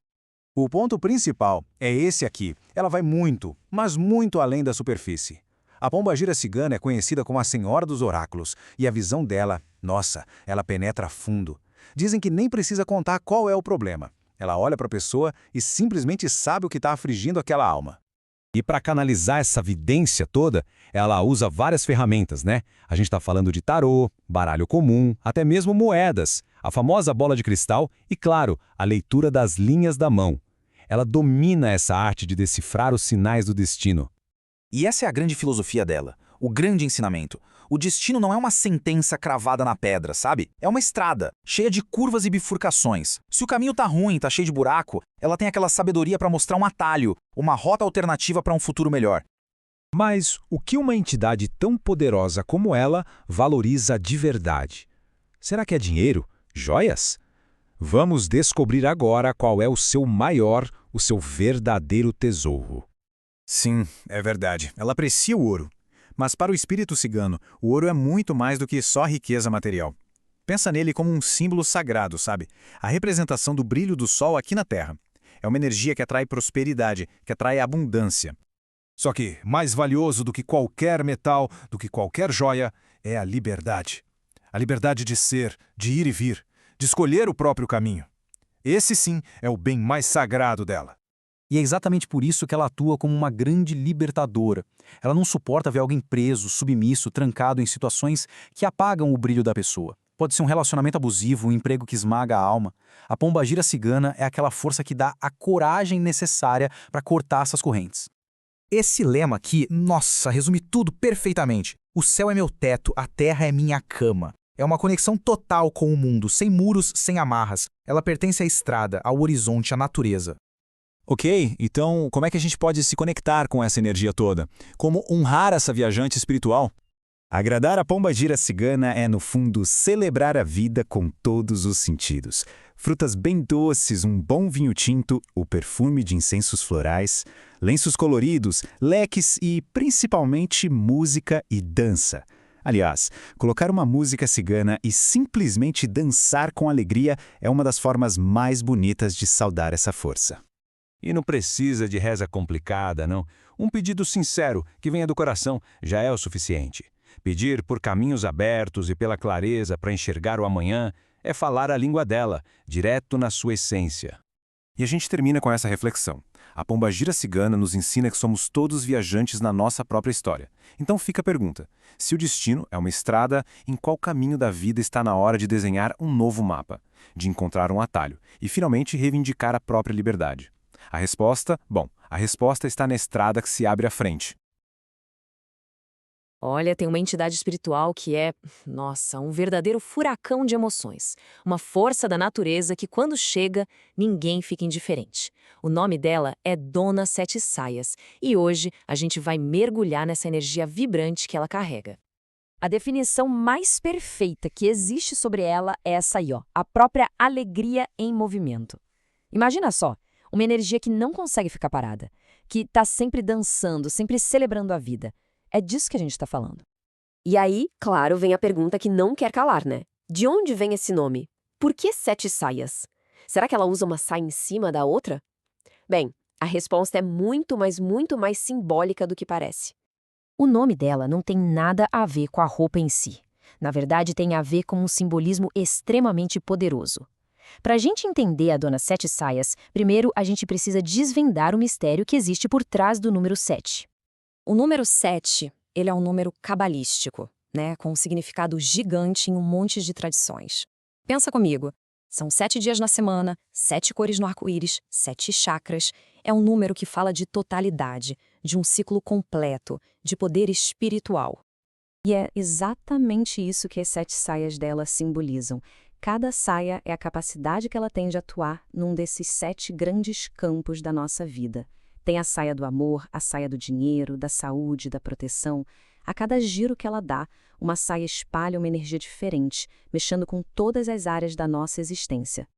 O ponto principal é esse aqui. Ela vai muito, mas muito além da superfície. A pombagira cigana é conhecida como a Senhora dos Oráculos, e a visão dela, nossa, ela penetra fundo. Dizem que nem precisa contar qual é o problema. Ela olha para a pessoa e simplesmente sabe o que está afligindo aquela alma. E para canalizar essa vidência toda, ela usa várias ferramentas, né? A gente está falando de tarô, baralho comum, até mesmo moedas, a famosa bola de cristal e, claro, a leitura das linhas da mão. Ela domina essa arte de decifrar os sinais do destino. E essa é a grande filosofia dela, o grande ensinamento. O destino não é uma sentença cravada na pedra, sabe? É uma estrada, cheia de curvas e bifurcações. Se o caminho tá ruim, tá cheio de buraco, ela tem aquela sabedoria para mostrar um atalho, uma rota alternativa para um futuro melhor. Mas o que uma entidade tão poderosa como ela valoriza de verdade? Será que é dinheiro? Joias? Vamos descobrir agora qual é o seu maior, o seu verdadeiro tesouro. Sim, é verdade. Ela aprecia o ouro. Mas para o espírito cigano, o ouro é muito mais do que só riqueza material. Pensa nele como um símbolo sagrado, sabe? A representação do brilho do sol aqui na Terra. É uma energia que atrai prosperidade, que atrai abundância. Só que mais valioso do que qualquer metal, do que qualquer joia, é a liberdade. A liberdade de ser, de ir e vir, de escolher o próprio caminho. Esse sim é o bem mais sagrado dela. E é exatamente por isso que ela atua como uma grande libertadora. Ela não suporta ver alguém preso, submisso, trancado em situações que apagam o brilho da pessoa. Pode ser um relacionamento abusivo, um emprego que esmaga a alma. A pombagira cigana é aquela força que dá a coragem necessária para cortar essas correntes. Esse lema aqui, nossa, resume tudo perfeitamente. O céu é meu teto, a terra é minha cama. É uma conexão total com o mundo, sem muros, sem amarras. Ela pertence à estrada, ao horizonte, à natureza. Ok, então como é que a gente pode se conectar com essa energia toda? Como honrar essa viajante espiritual? Agradar a pombagira cigana é, no fundo, celebrar a vida com todos os sentidos. Frutas bem doces, um bom vinho tinto, o perfume de incensos florais, lenços coloridos, leques e, principalmente, música e dança. Aliás, colocar uma música cigana e simplesmente dançar com alegria é uma das formas mais bonitas de saudar essa força. E não precisa de reza complicada, não. Um pedido sincero, que venha do coração, já é o suficiente. Pedir por caminhos abertos e pela clareza para enxergar o amanhã é falar a língua dela, direto na sua essência. E a gente termina com essa reflexão. A pombagira cigana nos ensina que somos todos viajantes na nossa própria história. Então fica a pergunta: se o destino é uma estrada, em qual caminho da vida está na hora de desenhar um novo mapa, de encontrar um atalho e finalmente reivindicar a própria liberdade? A resposta? Bom, a resposta está na estrada que se abre à frente. Olha, tem uma entidade espiritual que é, nossa, um verdadeiro furacão de emoções. Uma força da natureza que, quando chega, ninguém fica indiferente. O nome dela é Dona Sete Saias e hoje a gente vai mergulhar nessa energia vibrante que ela carrega. A definição mais perfeita que existe sobre ela é essa aí, ó, a própria alegria em movimento. Imagina só, uma energia que não consegue ficar parada, que está sempre dançando, sempre celebrando a vida. É disso que a gente está falando. E aí, claro, vem a pergunta que não quer calar, né? De onde vem esse nome? Por que 7 saias? Será que ela usa uma saia em cima da outra? Bem, a resposta é muito mais simbólica do que parece. O nome dela não tem nada a ver com a roupa em si. Na verdade, tem a ver com um simbolismo extremamente poderoso. Para a gente entender a Dona Sete Saias, primeiro a gente precisa desvendar o mistério que existe por trás do número 7. O número 7, ele é um número cabalístico, né, com um significado gigante em um monte de tradições. Pensa comigo, são 7 dias na semana, 7 cores no arco-íris, 7 chakras. É um número que fala de totalidade, de um ciclo completo, de poder espiritual. E é exatamente isso que as 7 saias dela simbolizam. Cada saia é a capacidade que ela tem de atuar num desses 7 grandes campos da nossa vida. Tem a saia do amor, a saia do dinheiro, da saúde, da proteção. A cada giro que ela dá, uma saia espalha uma energia diferente, mexendo com todas as áreas da nossa existência.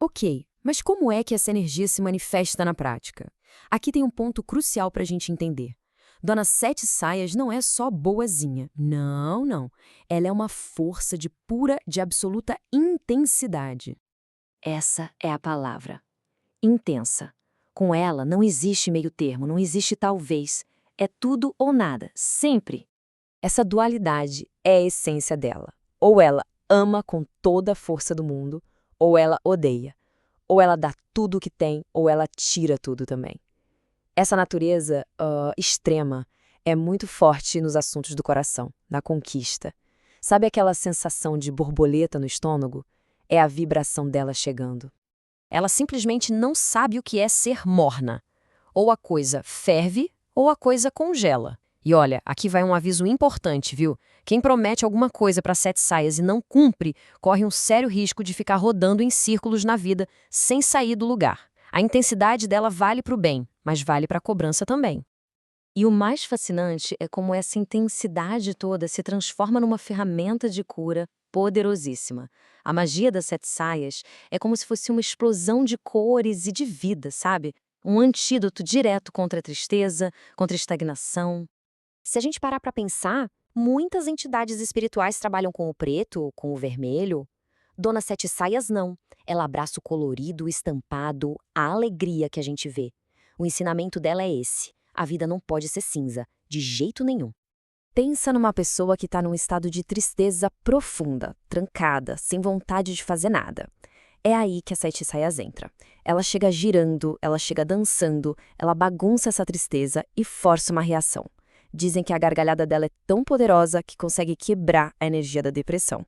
Ok, mas como é que essa energia se manifesta na prática? Aqui tem um ponto crucial para a gente entender. Dona Sete Saias não é só boazinha. Não, não. Ela é uma força de absoluta intensidade. Essa é a palavra. Intensa. Com ela não existe meio termo, não existe talvez. É tudo ou nada, sempre. Essa dualidade é a essência dela. Ou ela ama com toda a força do mundo, ou ela odeia. Ou ela dá tudo o que tem, ou ela tira tudo também. Essa natureza extrema é muito forte nos assuntos do coração, na conquista. Sabe aquela sensação de borboleta no estômago? É a vibração dela chegando. Ela simplesmente não sabe o que é ser morna. Ou a coisa ferve, ou a coisa congela. E olha, aqui vai um aviso importante, viu? Quem promete alguma coisa para 7 saias e não cumpre, corre um sério risco de ficar rodando em círculos na vida, sem sair do lugar. A intensidade dela vale para o bem, mas vale para a cobrança também. E o mais fascinante é como essa intensidade toda se transforma numa ferramenta de cura poderosíssima. A magia das 7 saias é como se fosse uma explosão de cores e de vida, sabe? Um antídoto direto contra a tristeza, contra a estagnação. Se a gente parar para pensar, muitas entidades espirituais trabalham com o preto, com o vermelho. Dona Sete Saias não. Ela abraça o colorido, o estampado, a alegria que a gente vê. O ensinamento dela é esse. A vida não pode ser cinza, de jeito nenhum. Pensa numa pessoa que está num estado de tristeza profunda, trancada, sem vontade de fazer nada. É aí que a Sete Saias entra. Ela chega girando, ela chega dançando, ela bagunça essa tristeza e força uma reação. Dizem que a gargalhada dela é tão poderosa que consegue quebrar a energia da depressão.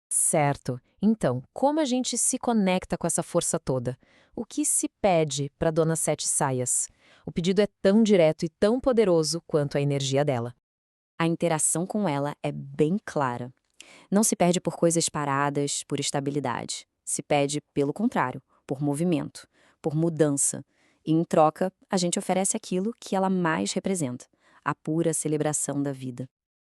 Certo. Então, como a gente se conecta com essa força toda? O que se pede para Dona Sete Saias? O pedido é tão direto e tão poderoso quanto a energia dela. A interação com ela é bem clara. Não se pede por coisas paradas, por estabilidade. Se pede, pelo contrário, por movimento, por mudança. E, em troca, a gente oferece aquilo que ela mais representa, a pura celebração da vida.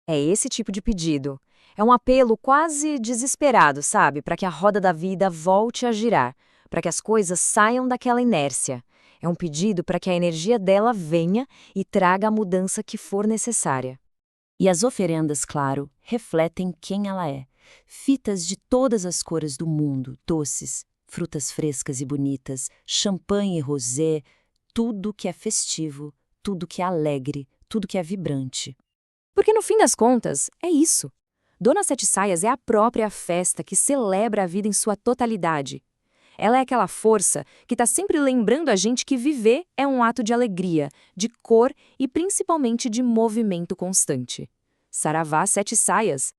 É esse tipo de pedido. É um apelo quase desesperado, sabe? Para que a roda da vida volte a girar, para que as coisas saiam daquela inércia. É um pedido para que a energia dela venha e traga a mudança que for necessária. E as oferendas, claro, refletem quem ela é. Fitas de todas as cores do mundo, doces, frutas frescas e bonitas, champanhe e rosé, tudo que é festivo, tudo que é alegre, tudo que é vibrante. Porque no fim das contas, é isso. Dona Sete Saias é a própria festa que celebra a vida em sua totalidade. Ela é aquela força que está sempre lembrando a gente que viver é um ato de alegria, de cor e principalmente de movimento constante. Saravá Sete Saias.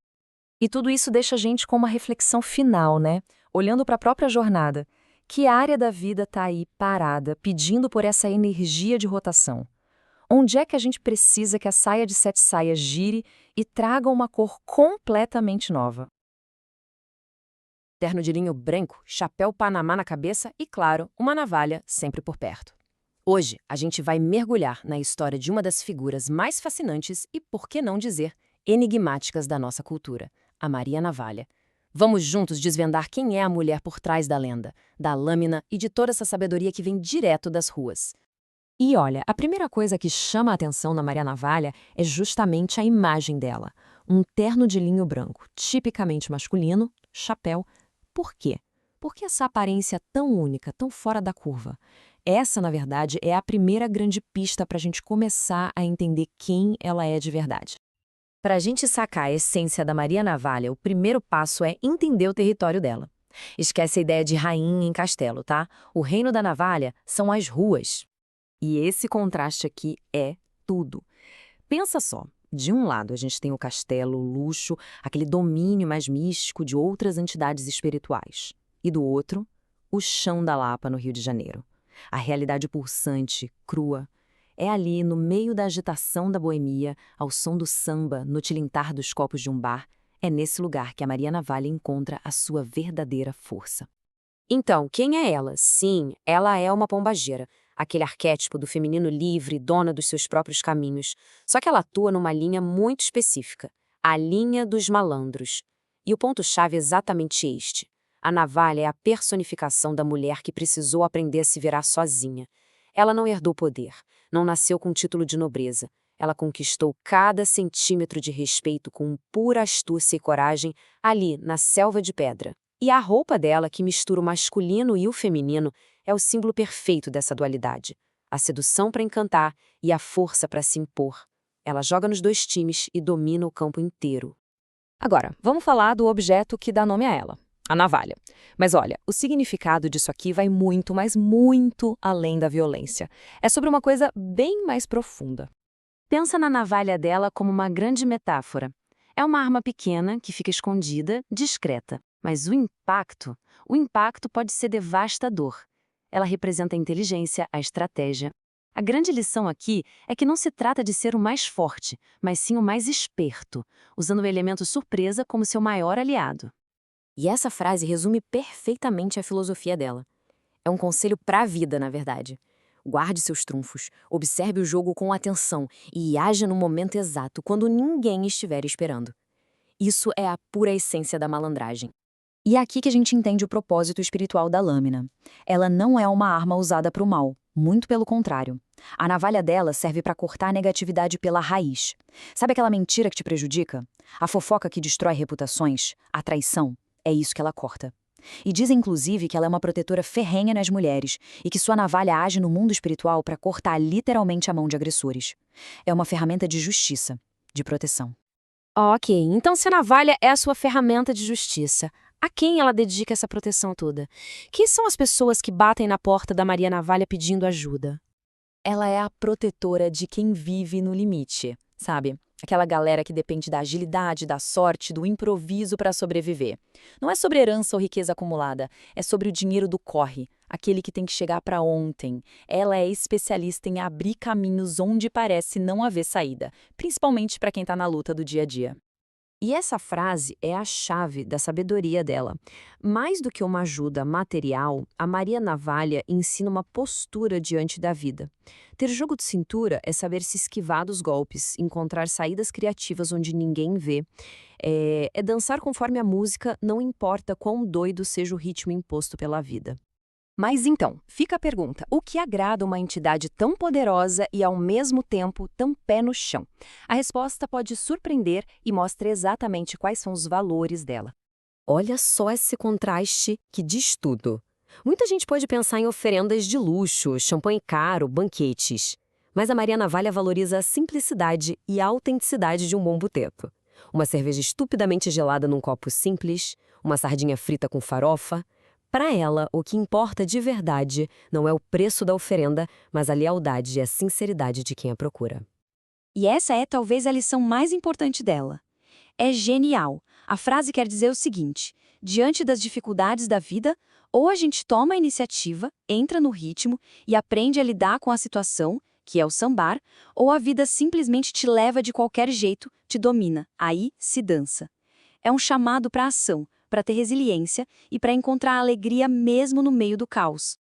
E tudo isso deixa a gente com uma reflexão final, né? Olhando para a própria jornada. Que área da vida está aí parada, pedindo por essa energia de rotação? Onde é que a gente precisa que a saia de sete saias gire e traga uma cor completamente nova? Terno de linho branco, chapéu panamá na cabeça e, claro, uma navalha sempre por perto. Hoje, a gente vai mergulhar na história de uma das figuras mais fascinantes e, por que não dizer, enigmáticas da nossa cultura, a Maria Navalha. Vamos juntos desvendar quem é a mulher por trás da lenda, da lâmina e de toda essa sabedoria que vem direto das ruas. E olha, a primeira coisa que chama a atenção na Maria Navalha é justamente a imagem dela. Um terno de linho branco, tipicamente masculino, chapéu. Por quê? Por que essa aparência tão única, tão fora da curva? Essa, na verdade, é a primeira grande pista para a gente começar a entender quem ela é de verdade. Para a gente sacar a essência da Maria Navalha, o primeiro passo é entender o território dela. Esquece a ideia de rainha em castelo, tá? O reino da navalha são as ruas. E esse contraste aqui é tudo. Pensa só, de um lado a gente tem o castelo, o luxo, aquele domínio mais místico de outras entidades espirituais. E do outro, o chão da Lapa, no Rio de Janeiro. A realidade pulsante, crua. É ali, no meio da agitação da boemia, ao som do samba, no tilintar dos copos de um bar, é nesse lugar que a Maria Navalha encontra a sua verdadeira força. Então, quem é ela? Sim, ela é uma pombageira. Aquele arquétipo do feminino livre, dona dos seus próprios caminhos. Só que ela atua numa linha muito específica, a linha dos malandros. E o ponto-chave é exatamente este. A navalha é a personificação da mulher que precisou aprender a se virar sozinha. Ela não herdou poder, não nasceu com título de nobreza. Ela conquistou cada centímetro de respeito com pura astúcia e coragem ali, na selva de pedra. E a roupa dela, que mistura o masculino e o feminino, é o símbolo perfeito dessa dualidade. A sedução para encantar e a força para se impor. Ela joga nos dois times e domina o campo inteiro. Agora, vamos falar do objeto que dá nome a ela, a navalha. Mas olha, o significado disso aqui vai muito, mas muito além da violência. É sobre uma coisa bem mais profunda. Pensa na navalha dela como uma grande metáfora. É uma arma pequena que fica escondida, discreta. Mas o impacto pode ser devastador. Ela representa a inteligência, a estratégia. A grande lição aqui é que não se trata de ser o mais forte, mas sim o mais esperto, usando o elemento surpresa como seu maior aliado. E essa frase resume perfeitamente a filosofia dela. É um conselho para a vida, na verdade. Guarde seus trunfos, observe o jogo com atenção e haja no momento exato, quando ninguém estiver esperando. Isso é a pura essência da malandragem. E é aqui que a gente entende o propósito espiritual da lâmina. Ela não é uma arma usada para o mal, muito pelo contrário. A navalha dela serve para cortar a negatividade pela raiz. Sabe aquela mentira que te prejudica? A fofoca que destrói reputações? A traição? É isso que ela corta. E diz, inclusive, que ela é uma protetora ferrenha nas mulheres e que sua navalha age no mundo espiritual para cortar literalmente a mão de agressores. É uma ferramenta de justiça, de proteção. Ok, então se a navalha é a sua ferramenta de justiça, a quem ela dedica essa proteção toda? Quem são as pessoas que batem na porta da Maria Navalha pedindo ajuda? Ela é a protetora de quem vive no limite, sabe? Aquela galera que depende da agilidade, da sorte, do improviso para sobreviver. Não é sobre herança ou riqueza acumulada, é sobre o dinheiro do corre, aquele que tem que chegar para ontem. Ela é especialista em abrir caminhos onde parece não haver saída, principalmente para quem está na luta do dia a dia. E essa frase é a chave da sabedoria dela. Mais do que uma ajuda material, a Maria Navalha ensina uma postura diante da vida. Ter jogo de cintura é saber se esquivar dos golpes, encontrar saídas criativas onde ninguém vê. É dançar conforme a música, não importa quão doido seja o ritmo imposto pela vida. Mas então, fica a pergunta, o que agrada uma entidade tão poderosa e ao mesmo tempo tão pé no chão? A resposta pode surpreender e mostra exatamente quais são os valores dela. Olha só esse contraste que diz tudo. Muita gente pode pensar em oferendas de luxo, champanhe caro, banquetes. Mas a Maria Navalha valoriza a simplicidade e a autenticidade de um bom boteco. Uma cerveja estupidamente gelada num copo simples, uma sardinha frita com farofa. Para ela, o que importa de verdade não é o preço da oferenda, mas a lealdade e a sinceridade de quem a procura. E essa é talvez a lição mais importante dela. É genial. A frase quer dizer o seguinte: diante das dificuldades da vida, ou a gente toma a iniciativa, entra no ritmo e aprende a lidar com a situação, que é o sambar, ou a vida simplesmente te leva de qualquer jeito, te domina, aí se dança. É um chamado para a ação, para ter resiliência e para encontrar a alegria mesmo no meio do caos.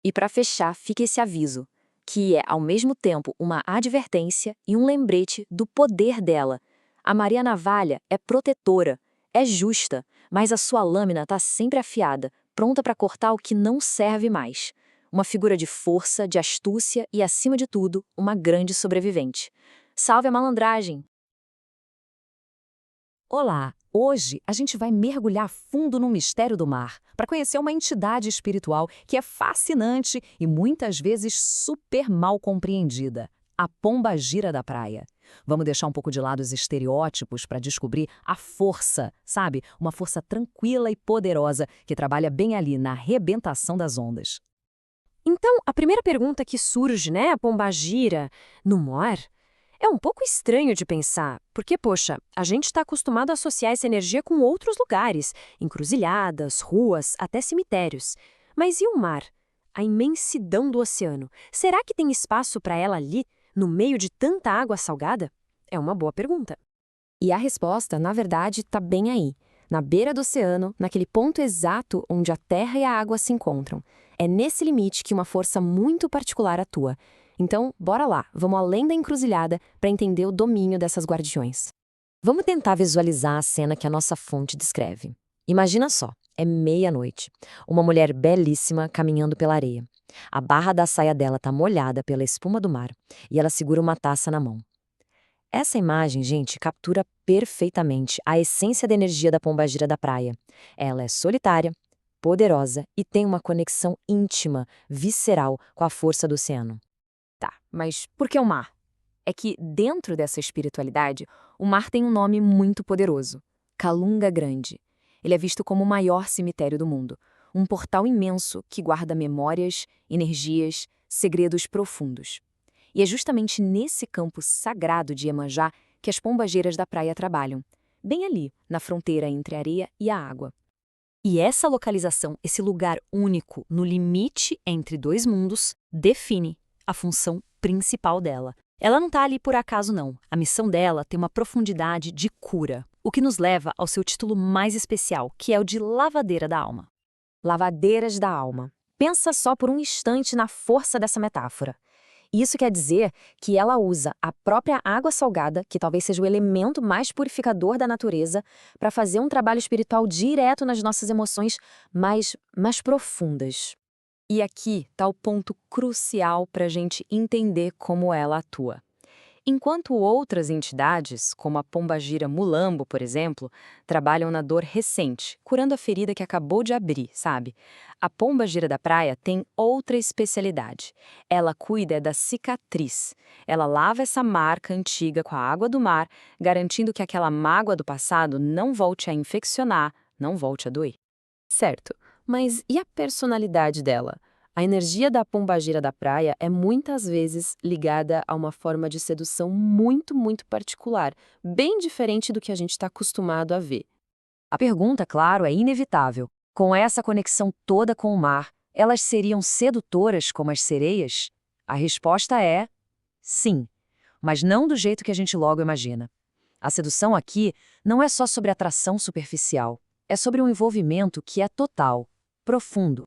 E para fechar, fica esse aviso, que é ao mesmo tempo uma advertência e um lembrete do poder dela. A Maria Navalha é protetora, é justa, mas a sua lâmina está sempre afiada, pronta para cortar o que não serve mais. Uma figura de força, de astúcia e, acima de tudo, uma grande sobrevivente. Salve a malandragem! Olá! Hoje a gente vai mergulhar fundo no mistério do mar para conhecer uma entidade espiritual que é fascinante e muitas vezes super mal compreendida, a pombagira da praia. Vamos deixar um pouco de lado os estereótipos para descobrir a força, sabe? Uma força tranquila e poderosa que trabalha bem ali na arrebentação das ondas. Então, a primeira pergunta que surge, né, a pombagira, no mar, é um pouco estranho de pensar, porque, poxa, a gente está acostumado a associar essa energia com outros lugares, encruzilhadas, ruas, até cemitérios. Mas e o mar? A imensidão do oceano. Será que tem espaço para ela ali, no meio de tanta água salgada? É uma boa pergunta. E a resposta, na verdade, está bem aí, na beira do oceano, naquele ponto exato onde a terra e a água se encontram. É nesse limite que uma força muito particular atua. Então, bora lá, vamos além da encruzilhada para entender o domínio dessas guardiões. Vamos tentar visualizar a cena que a nossa fonte descreve. Imagina só, é meia-noite. Uma mulher belíssima caminhando pela areia. A barra da saia dela está molhada pela espuma do mar e ela segura uma taça na mão. Essa imagem, gente, captura perfeitamente a essência da energia da pombagira da praia. Ela é solitária, poderosa e tem uma conexão íntima, visceral com a força do oceano. Tá, mas por que o mar? É que, dentro dessa espiritualidade, o mar tem um nome muito poderoso: Kalunga Grande. Ele é visto como o maior cemitério do mundo, um portal imenso que guarda memórias, energias, segredos profundos. E é justamente nesse campo sagrado de Iemanjá que as pombageiras da praia trabalham, bem ali, na fronteira entre a areia e a água. E essa localização, esse lugar único no limite entre dois mundos, define a função principal dela. Ela não está ali por acaso, não. A missão dela tem uma profundidade de cura, o que nos leva ao seu título mais especial, que é o de Lavadeira da Alma. Lavadeiras da Alma. Pensa só por um instante na força dessa metáfora. Isso quer dizer que ela usa a própria água salgada, que talvez seja o elemento mais purificador da natureza, para fazer um trabalho espiritual direto nas nossas emoções mais profundas. E aqui está o ponto crucial para a gente entender como ela atua. Enquanto outras entidades, como a pombagira mulambo, por exemplo, trabalham na dor recente, curando a ferida que acabou de abrir, sabe? A pombagira da praia tem outra especialidade. Ela cuida da cicatriz. Ela lava essa marca antiga com a água do mar, garantindo que aquela mágoa do passado não volte a infeccionar, não volte a doer. Certo, mas e a personalidade dela? A energia da pombagira da praia é muitas vezes ligada a uma forma de sedução muito particular, bem diferente do que a gente está acostumado a ver. A pergunta, claro, é inevitável. Com essa conexão toda com o mar, elas seriam sedutoras como as sereias? A resposta é sim, mas não do jeito que a gente logo imagina. A sedução aqui não é só sobre atração superficial, é sobre um envolvimento que é total, profundo.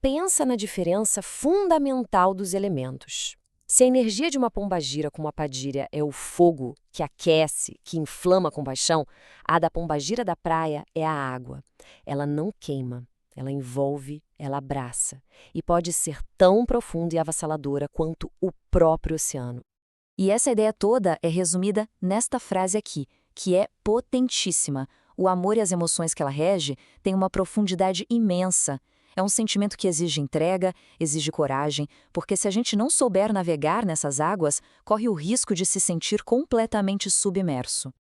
Pensa na diferença fundamental dos elementos. Se a energia de uma pombagira como a padilha é o fogo, que aquece, que inflama com paixão, a da pombagira da praia é a água. Ela não queima, ela envolve, ela abraça. E pode ser tão profunda e avassaladora quanto o próprio oceano. E essa ideia toda é resumida nesta frase aqui, que é potentíssima. O amor e as emoções que ela rege têm uma profundidade imensa. É um sentimento que exige entrega, exige coragem, porque se a gente não souber navegar nessas águas, corre o risco de se sentir completamente submerso.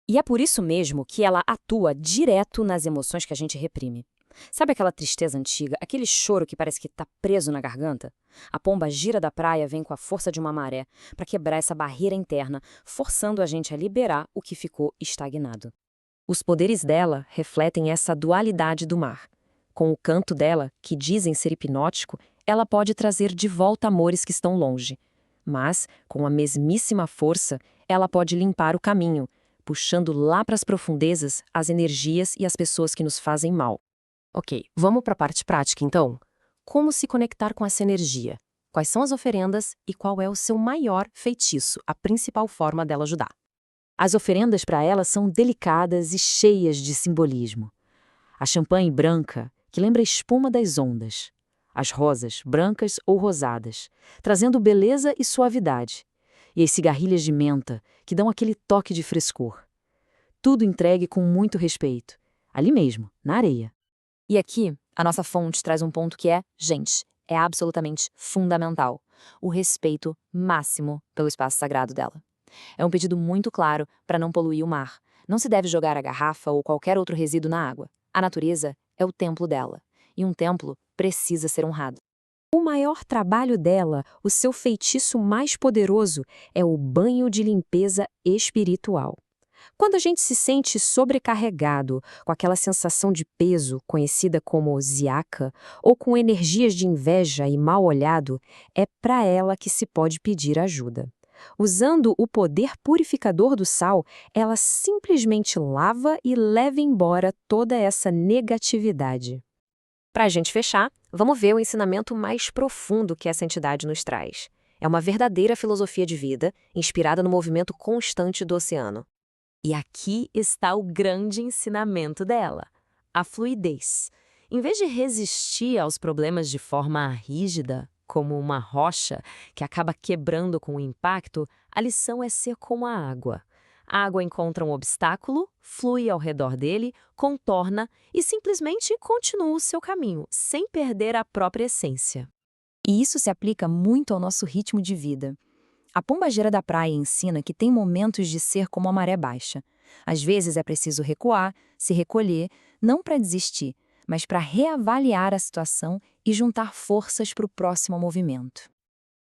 E é por isso mesmo que ela atua direto nas emoções que a gente reprime. Sabe aquela tristeza antiga, aquele choro que parece que está preso na garganta? A pombagira da praia vem com a força de uma maré para quebrar essa barreira interna, forçando a gente a liberar o que ficou estagnado. Os poderes dela refletem essa dualidade do mar. Com o canto dela, que dizem ser hipnótico, ela pode trazer de volta amores que estão longe. Mas, com a mesmíssima força, ela pode limpar o caminho, puxando lá para as profundezas as energias e as pessoas que nos fazem mal. Ok, vamos para a parte prática então. Como se conectar com essa energia? Quais são as oferendas e qual é o seu maior feitiço, a principal forma dela ajudar? As oferendas para ela são delicadas e cheias de simbolismo. A champanhe branca, que lembra a espuma das ondas. As rosas, brancas ou rosadas, trazendo beleza e suavidade. E as cigarrilhas de menta, que dão aquele toque de frescor. Tudo entregue com muito respeito. Ali mesmo, na areia. E aqui, a nossa fonte traz um ponto que é absolutamente fundamental: o respeito máximo pelo espaço sagrado dela. É um pedido muito claro para não poluir o mar. Não se deve jogar a garrafa ou qualquer outro resíduo na água. A natureza é o templo dela, e um templo precisa ser honrado. O maior trabalho dela, o seu feitiço mais poderoso, é o banho de limpeza espiritual. Quando a gente se sente sobrecarregado, com aquela sensação de peso, conhecida como ziaca, ou com energias de inveja e mal olhado, é para ela que se pode pedir ajuda. Usando o poder purificador do sal, ela simplesmente lava e leva embora toda essa negatividade. Para a gente fechar, vamos ver o ensinamento mais profundo que essa entidade nos traz. É uma verdadeira filosofia de vida, inspirada no movimento constante do oceano. E aqui está o grande ensinamento dela: a fluidez. Em vez de resistir aos problemas de forma rígida, como uma rocha que acaba quebrando com o impacto, a lição é ser como a água. A água encontra um obstáculo, flui ao redor dele, contorna e simplesmente continua o seu caminho, sem perder a própria essência. E isso se aplica muito ao nosso ritmo de vida. A pombagira da praia ensina que tem momentos de ser como a maré baixa. Às vezes é preciso recuar, se recolher, não para desistir, mas para reavaliar a situação e juntar forças para o próximo movimento.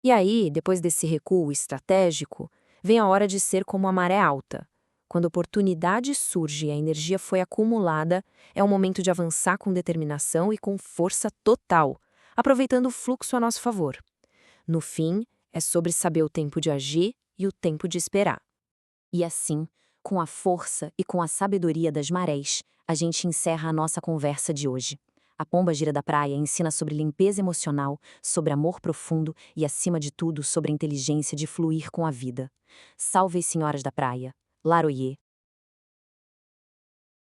E aí, depois desse recuo estratégico, vem a hora de ser como a maré alta. Quando a oportunidade surge e a energia foi acumulada, é o momento de avançar com determinação e com força total, aproveitando o fluxo a nosso favor. No fim, é sobre saber o tempo de agir e o tempo de esperar. E assim, com a força e com a sabedoria das marés, a gente encerra a nossa conversa de hoje. A pombagira da praia ensina sobre limpeza emocional, sobre amor profundo e, acima de tudo, sobre a inteligência de fluir com a vida. Salve as senhoras da praia. Laroye.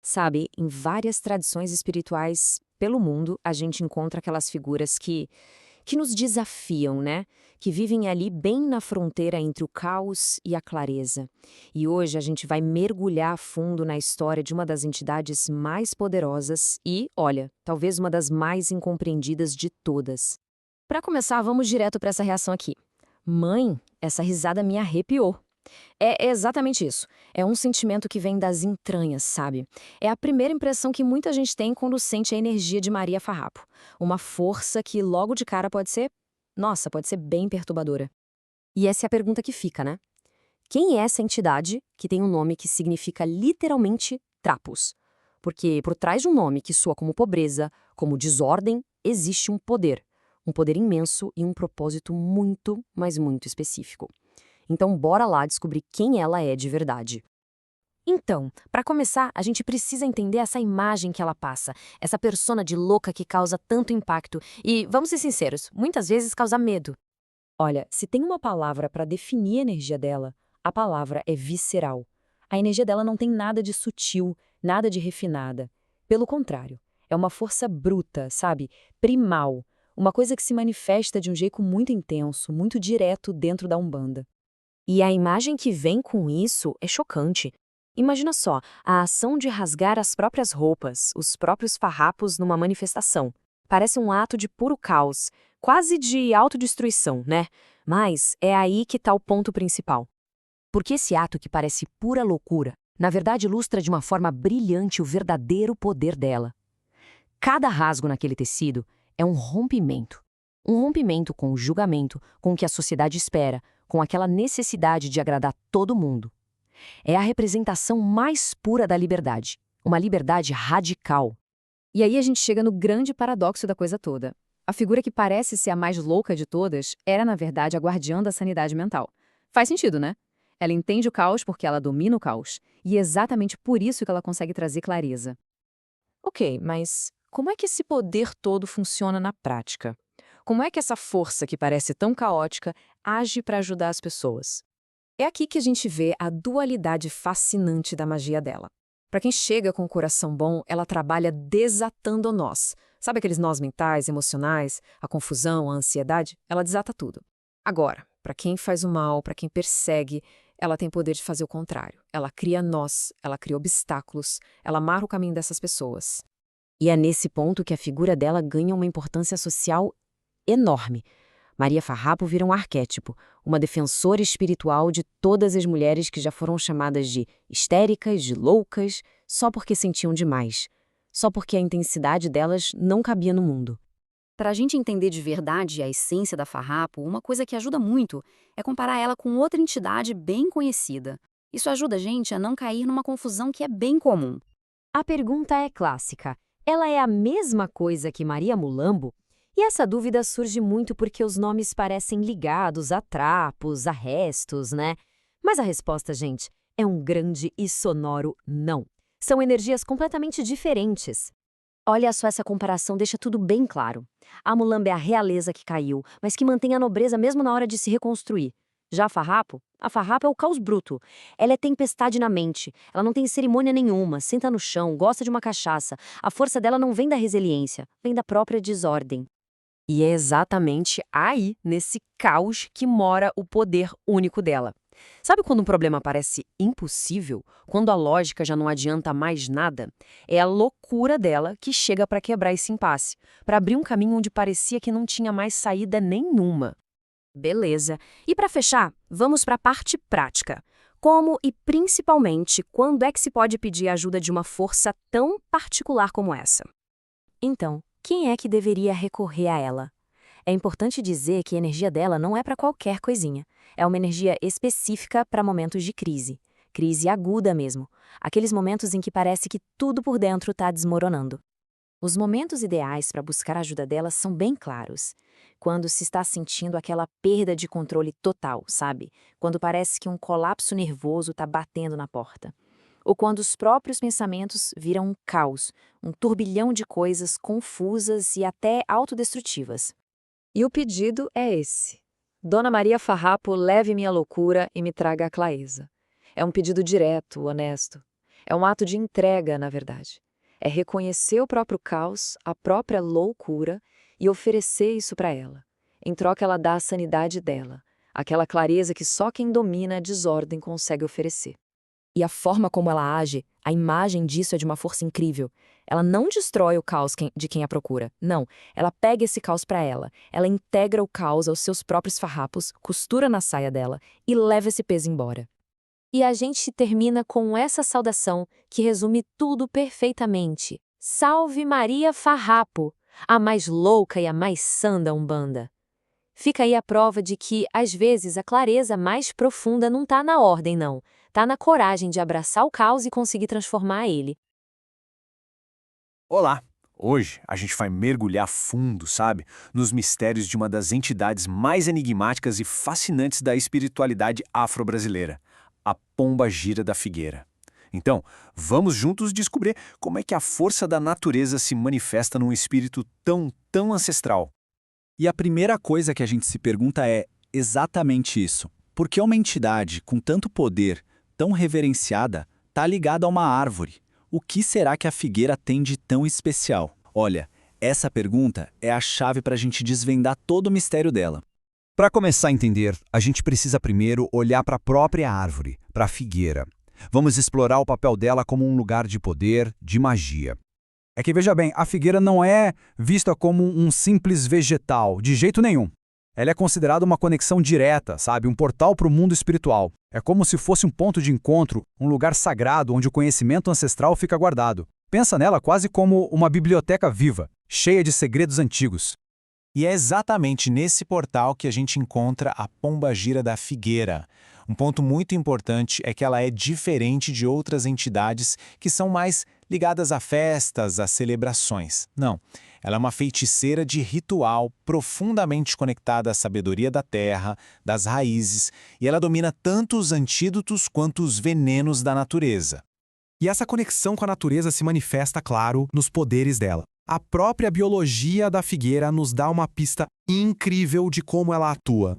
Sabe, em várias tradições espirituais pelo mundo, a gente encontra aquelas figuras que nos desafiam, né? Que vivem ali bem na fronteira entre o caos e a clareza. E hoje a gente vai mergulhar a fundo na história de uma das entidades mais poderosas e, olha, talvez uma das mais incompreendidas de todas. Para começar, vamos direto para essa reação aqui. Mãe, essa risada me arrepiou. É exatamente isso. É um sentimento que vem das entranhas, sabe? É a primeira impressão que muita gente tem quando sente a energia de Maria Farrapo. Uma força que logo de cara pode ser bem perturbadora. E essa é a pergunta que fica, né? Quem é essa entidade que tem um nome que significa literalmente trapos? Porque por trás de um nome que soa como pobreza, como desordem, existe um poder imenso e um propósito muito, mas muito específico. Então, bora lá descobrir quem ela é de verdade. Então, para começar, a gente precisa entender essa imagem que ela passa, essa persona de louca que causa tanto impacto e, vamos ser sinceros, muitas vezes causa medo. Olha, se tem uma palavra para definir a energia dela, a palavra é visceral. A energia dela não tem nada de sutil, nada de refinada. Pelo contrário, é uma força bruta, sabe? Primal. Uma coisa que se manifesta de um jeito muito intenso, muito direto dentro da Umbanda. E a imagem que vem com isso é chocante. Imagina só, a ação de rasgar as próprias roupas, os próprios farrapos numa manifestação. Parece um ato de puro caos, quase de autodestruição, né? Mas é aí que está o ponto principal. Porque esse ato que parece pura loucura, na verdade ilustra de uma forma brilhante o verdadeiro poder dela. Cada rasgo naquele tecido é um rompimento. Um rompimento com o julgamento, com o que a sociedade espera, com aquela necessidade de agradar todo mundo. É a representação mais pura da liberdade, uma liberdade radical. E aí a gente chega no grande paradoxo da coisa toda. A figura que parece ser a mais louca de todas era, na verdade, a guardiã da sanidade mental. Faz sentido, né? Ela entende o caos porque ela domina o caos. E é exatamente por isso que ela consegue trazer clareza. Ok, mas como é que esse poder todo funciona na prática? Como é que essa força que parece tão caótica age para ajudar as pessoas? É aqui que a gente vê a dualidade fascinante da magia dela. Para quem chega com o coração bom, ela trabalha desatando nós. Sabe aqueles nós mentais, emocionais, a confusão, a ansiedade? Ela desata tudo. Agora, para quem faz o mal, para quem persegue, ela tem poder de fazer o contrário. Ela cria nós, ela cria obstáculos, ela marca o caminho dessas pessoas. E é nesse ponto que a figura dela ganha uma importância social enorme. Maria Farrapo vira um arquétipo, uma defensora espiritual de todas as mulheres que já foram chamadas de histéricas, de loucas, só porque sentiam demais, só porque a intensidade delas não cabia no mundo. Para a gente entender de verdade a essência da Farrapo, uma coisa que ajuda muito é comparar ela com outra entidade bem conhecida. Isso ajuda a gente a não cair numa confusão que é bem comum. A pergunta é clássica. Ela é a mesma coisa que Maria Mulambo? E essa dúvida surge muito porque os nomes parecem ligados a trapos, a restos, né? Mas a resposta, gente, é um grande e sonoro não. São energias completamente diferentes. Olha só, essa comparação deixa tudo bem claro. A Mulambo é a realeza que caiu, mas que mantém a nobreza mesmo na hora de se reconstruir. Já a Farrapo é o caos bruto. Ela é tempestade na mente. Ela não tem cerimônia nenhuma, senta no chão, gosta de uma cachaça. A força dela não vem da resiliência, vem da própria desordem. E é exatamente aí, nesse caos, que mora o poder único dela. Sabe quando um problema parece impossível? Quando a lógica já não adianta mais nada? É a loucura dela que chega para quebrar esse impasse, para abrir um caminho onde parecia que não tinha mais saída nenhuma. Beleza. E para fechar, vamos para a parte prática. Como e principalmente quando é que se pode pedir a ajuda de uma força tão particular como essa? Então, quem é que deveria recorrer a ela? É importante dizer que a energia dela não é para qualquer coisinha. É uma energia específica para momentos de crise. Crise aguda mesmo. Aqueles momentos em que parece que tudo por dentro está desmoronando. Os momentos ideais para buscar a ajuda dela são bem claros. Quando se está sentindo aquela perda de controle total, sabe? Quando parece que um colapso nervoso está batendo na porta. Ou quando os próprios pensamentos viram um caos, um turbilhão de coisas confusas e até autodestrutivas. E o pedido é esse. Dona Maria Farrapo, leve minha loucura e me traga a clareza. É um pedido direto, honesto. É um ato de entrega, na verdade. É reconhecer o próprio caos, a própria loucura e oferecer isso para ela. Em troca, ela dá a sanidade dela, aquela clareza que só quem domina a desordem consegue oferecer. E a forma como ela age, a imagem disso é de uma força incrível. Ela não destrói o caos de quem a procura. Não, ela pega esse caos para ela. Ela integra o caos aos seus próprios farrapos, costura na saia dela e leva esse peso embora. E a gente termina com essa saudação que resume tudo perfeitamente. Salve Maria Farrapo, a mais louca e a mais sã da Umbanda. Fica aí a prova de que, às vezes, a clareza mais profunda não está na ordem, não. Está na coragem de abraçar o caos e conseguir transformar ele. Olá! Hoje a gente vai mergulhar fundo, sabe, nos mistérios de uma das entidades mais enigmáticas e fascinantes da espiritualidade afro-brasileira, a Pombagira da Figueira. Então, vamos juntos descobrir como é que a força da natureza se manifesta num espírito tão ancestral. E a primeira coisa que a gente se pergunta é exatamente isso. Por que uma entidade com tanto poder, tão reverenciada, está ligada a uma árvore? O que será que a figueira tem de tão especial? Olha, essa pergunta é a chave para a gente desvendar todo o mistério dela. Para começar a entender, a gente precisa primeiro olhar para a própria árvore, para a figueira. Vamos explorar o papel dela como um lugar de poder, de magia. É que, veja bem, a figueira não é vista como um simples vegetal, de jeito nenhum. Ela é considerada uma conexão direta, sabe? Um portal para o mundo espiritual. É como se fosse um ponto de encontro, um lugar sagrado onde o conhecimento ancestral fica guardado. Pensa nela quase como uma biblioteca viva, cheia de segredos antigos. E é exatamente nesse portal que a gente encontra a pombagira da figueira. Um ponto muito importante é que ela é diferente de outras entidades que são mais ligadas a festas, a celebrações. Não, ela é uma feiticeira de ritual profundamente conectada à sabedoria da terra, das raízes, e ela domina tanto os antídotos quanto os venenos da natureza. E essa conexão com a natureza se manifesta, claro, nos poderes dela. A própria biologia da figueira nos dá uma pista incrível de como ela atua.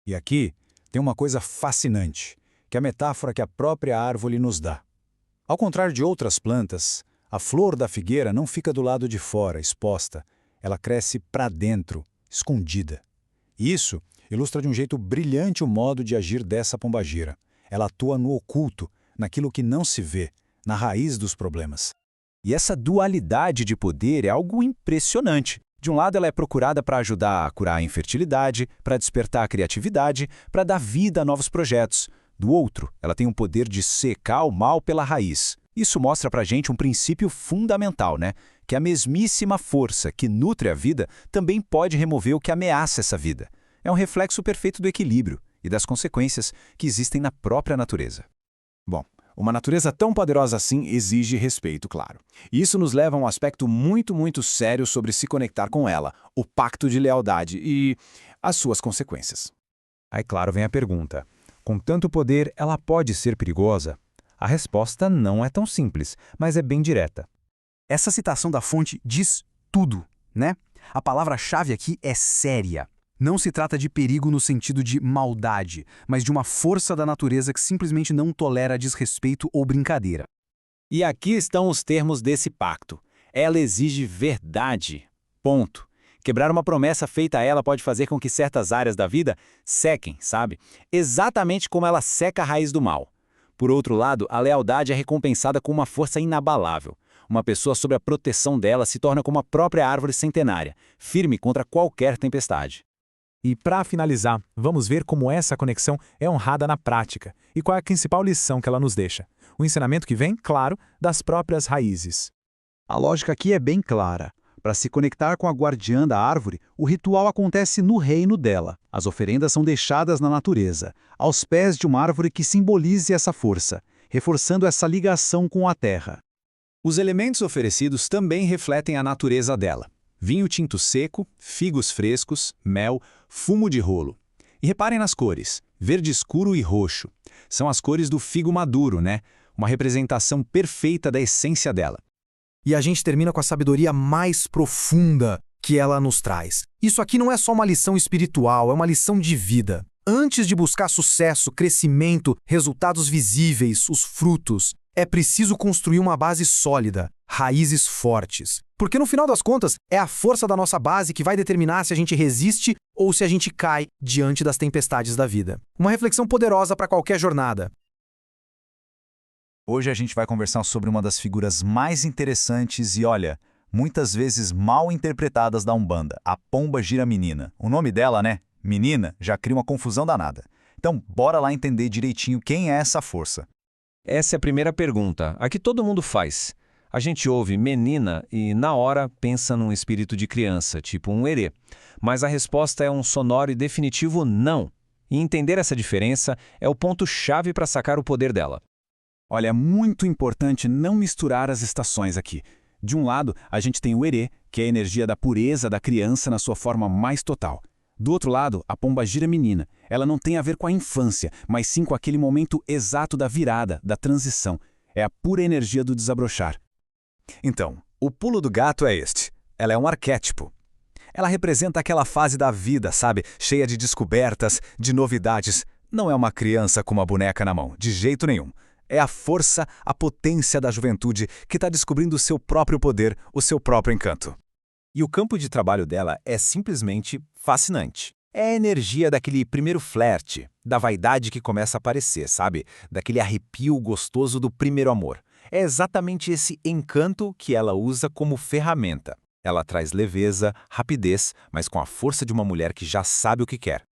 E aqui tem uma coisa fascinante, que é a metáfora que a própria árvore nos dá. Ao contrário de outras plantas, a flor da figueira não fica do lado de fora, exposta. Ela cresce para dentro, escondida. E isso ilustra de um jeito brilhante o modo de agir dessa pombagira. Ela atua no oculto, naquilo que não se vê, na raiz dos problemas. E essa dualidade de poder é algo impressionante. De um lado, ela é procurada para ajudar a curar a infertilidade, para despertar a criatividade, para dar vida a novos projetos. Do outro, ela tem o poder de secar o mal pela raiz. Isso mostra para a gente um princípio fundamental, né? Que a mesmíssima força que nutre a vida também pode remover o que ameaça essa vida. É um reflexo perfeito do equilíbrio e das consequências que existem na própria natureza. Bom, uma natureza tão poderosa assim exige respeito, claro. E isso nos leva a um aspecto muito sério sobre se conectar com ela, o pacto de lealdade e as suas consequências. Aí, claro, vem a pergunta. Com tanto poder, ela pode ser perigosa? A resposta não é tão simples, mas é bem direta. Essa citação da fonte diz tudo, né? A palavra-chave aqui é séria. Não se trata de perigo no sentido de maldade, mas de uma força da natureza que simplesmente não tolera desrespeito ou brincadeira. E aqui estão os termos desse pacto. Ela exige verdade. Ponto. Quebrar uma promessa feita a ela pode fazer com que certas áreas da vida sequem, sabe? Exatamente como ela seca a raiz do mal. Por outro lado, a lealdade é recompensada com uma força inabalável. Uma pessoa sob a proteção dela se torna como a própria árvore centenária, firme contra qualquer tempestade. E para finalizar, vamos ver como essa conexão é honrada na prática e qual é a principal lição que ela nos deixa. O ensinamento que vem, claro, das próprias raízes. A lógica aqui é bem clara. Para se conectar com a guardiã da árvore, o ritual acontece no reino dela. As oferendas são deixadas na natureza, aos pés de uma árvore que simbolize essa força, reforçando essa ligação com a terra. Os elementos oferecidos também refletem a natureza dela. Vinho tinto seco, figos frescos, mel, fumo de rolo. E reparem nas cores, verde escuro e roxo. São as cores do figo maduro, né? Uma representação perfeita da essência dela. E a gente termina com a sabedoria mais profunda que ela nos traz. Isso aqui não é só uma lição espiritual, é uma lição de vida. Antes de buscar sucesso, crescimento, resultados visíveis, os frutos, é preciso construir uma base sólida, raízes fortes. Porque no final das contas, é a força da nossa base que vai determinar se a gente resiste ou se a gente cai diante das tempestades da vida. Uma reflexão poderosa para qualquer jornada. Hoje a gente vai conversar sobre uma das figuras mais interessantes e, olha, muitas vezes mal interpretadas da Umbanda, a pombagira menina. O nome dela, né? Menina, já cria uma confusão danada. Então, bora lá entender direitinho quem é essa força. Essa é a primeira pergunta, a que todo mundo faz. A gente ouve menina e, na hora, pensa num espírito de criança, tipo um erê. Mas a resposta é um sonoro e definitivo não. E entender essa diferença é o ponto-chave para sacar o poder dela. Olha, é muito importante não misturar as estações aqui. De um lado, a gente tem o erê, que é a energia da pureza da criança na sua forma mais total. Do outro lado, a pombagira menina. Ela não tem a ver com a infância, mas sim com aquele momento exato da virada, da transição. É a pura energia do desabrochar. Então, o pulo do gato é este. Ela é um arquétipo. Ela representa aquela fase da vida, sabe? Cheia de descobertas, de novidades. Não é uma criança com uma boneca na mão, de jeito nenhum. É a força, a potência da juventude que está descobrindo o seu próprio poder, o seu próprio encanto. E o campo de trabalho dela é simplesmente fascinante. É a energia daquele primeiro flerte, da vaidade que começa a aparecer, sabe? Daquele arrepio gostoso do primeiro amor. É exatamente esse encanto que ela usa como ferramenta. Ela traz leveza, rapidez, mas com a força de uma mulher que já sabe o que quer.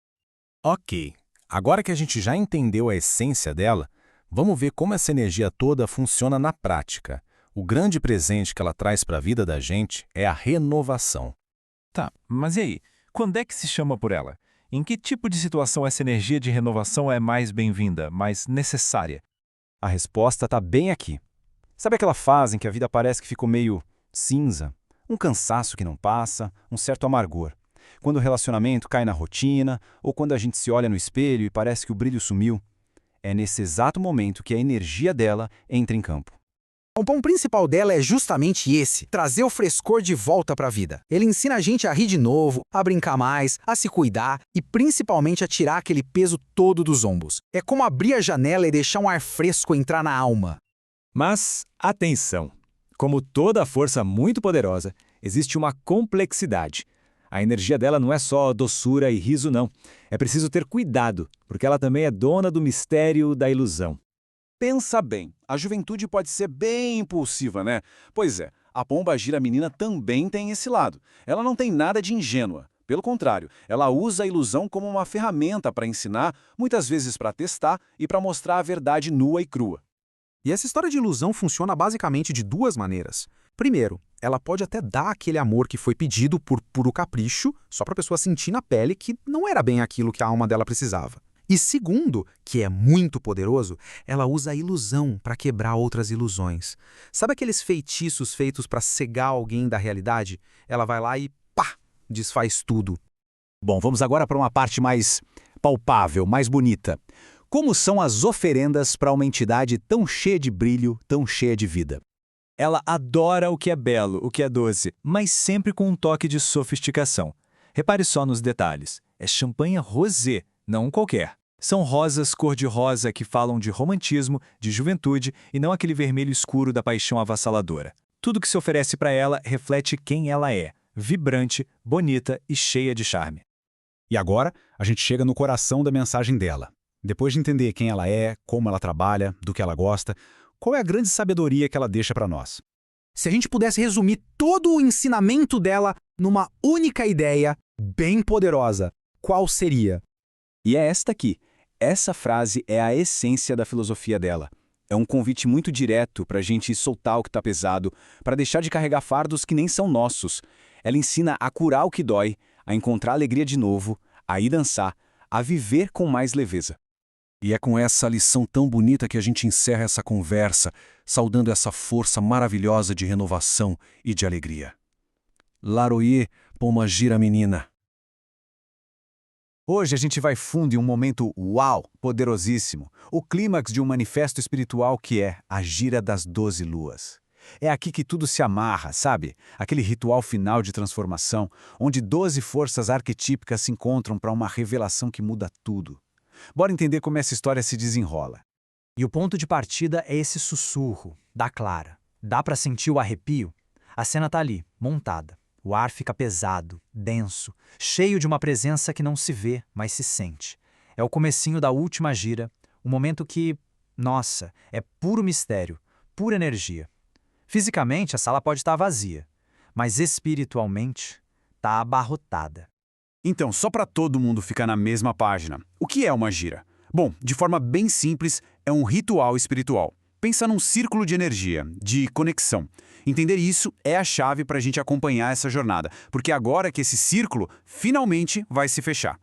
Ok, agora que a gente já entendeu a essência dela, vamos ver como essa energia toda funciona na prática. O grande presente que ela traz para a vida da gente é a renovação. Tá, mas e aí? Quando é que se chama por ela? Em que tipo de situação essa energia de renovação é mais bem-vinda, mais necessária? A resposta está bem aqui. Sabe aquela fase em que a vida parece que ficou meio cinza? Um cansaço que não passa, um certo amargor. Quando o relacionamento cai na rotina, ou quando a gente se olha no espelho e parece que o brilho sumiu. É nesse exato momento que a energia dela entra em campo. O ponto principal dela é justamente esse, trazer o frescor de volta para a vida. Ele ensina a gente a rir de novo, a brincar mais, a se cuidar e principalmente a tirar aquele peso todo dos ombros. É como abrir a janela e deixar um ar fresco entrar na alma. Mas, atenção! Como toda força muito poderosa, existe uma complexidade. A energia dela não é só doçura e riso, não. É preciso ter cuidado, porque ela também é dona do mistério da ilusão. Pensa bem, a juventude pode ser bem impulsiva, né? Pois é, a pombagira menina também tem esse lado. Ela não tem nada de ingênua. Pelo contrário, ela usa a ilusão como uma ferramenta para ensinar, muitas vezes para testar e para mostrar a verdade nua e crua. E essa história de ilusão funciona basicamente de duas maneiras. Primeiro, ela pode até dar aquele amor que foi pedido por puro capricho, só para a pessoa sentir na pele que não era bem aquilo que a alma dela precisava. E segundo, que é muito poderoso, ela usa a ilusão para quebrar outras ilusões. Sabe aqueles feitiços feitos para cegar alguém da realidade? Ela vai lá e pá, desfaz tudo. Bom, vamos agora para uma parte mais palpável, mais bonita. Como são as oferendas para uma entidade tão cheia de brilho, tão cheia de vida? Ela adora o que é belo, o que é doce, mas sempre com um toque de sofisticação. Repare só nos detalhes. É champanhe rosé, não qualquer. São rosas cor-de-rosa que falam de romantismo, de juventude e não aquele vermelho escuro da paixão avassaladora. Tudo que se oferece para ela reflete quem ela é, vibrante, bonita e cheia de charme. E agora, a gente chega no coração da mensagem dela. Depois de entender quem ela é, como ela trabalha, do que ela gosta, qual é a grande sabedoria que ela deixa para nós? Se a gente pudesse resumir todo o ensinamento dela numa única ideia bem poderosa, qual seria? E é esta aqui. Essa frase é a essência da filosofia dela. É um convite muito direto para a gente soltar o que está pesado, para deixar de carregar fardos que nem são nossos. Ela ensina a curar o que dói, a encontrar alegria de novo, a ir dançar, a viver com mais leveza. E é com essa lição tão bonita que a gente encerra essa conversa, saudando essa força maravilhosa de renovação e de alegria. Laroye, pombagira menina. Hoje a gente vai fundo em um momento uau, poderosíssimo, o clímax de um manifesto espiritual que é a gira das 12 luas. É aqui que tudo se amarra, sabe? Aquele ritual final de transformação, onde 12 forças arquetípicas se encontram para uma revelação que muda tudo. Bora entender como essa história se desenrola. E o ponto de partida é esse sussurro, da Clara. Dá pra sentir o arrepio? A cena tá ali, montada. O ar fica pesado, denso, cheio de uma presença que não se vê, mas se sente. É o comecinho da última gira, um momento que, nossa, é puro mistério, pura energia. Fisicamente, a sala pode estar vazia, mas espiritualmente, tá abarrotada. Então, só para todo mundo ficar na mesma página, o que é uma gira? Bom, de forma bem simples, é um ritual espiritual. Pensa num círculo de energia, de conexão. Entender isso é a chave para a gente acompanhar essa jornada, porque agora que esse círculo finalmente vai se fechar.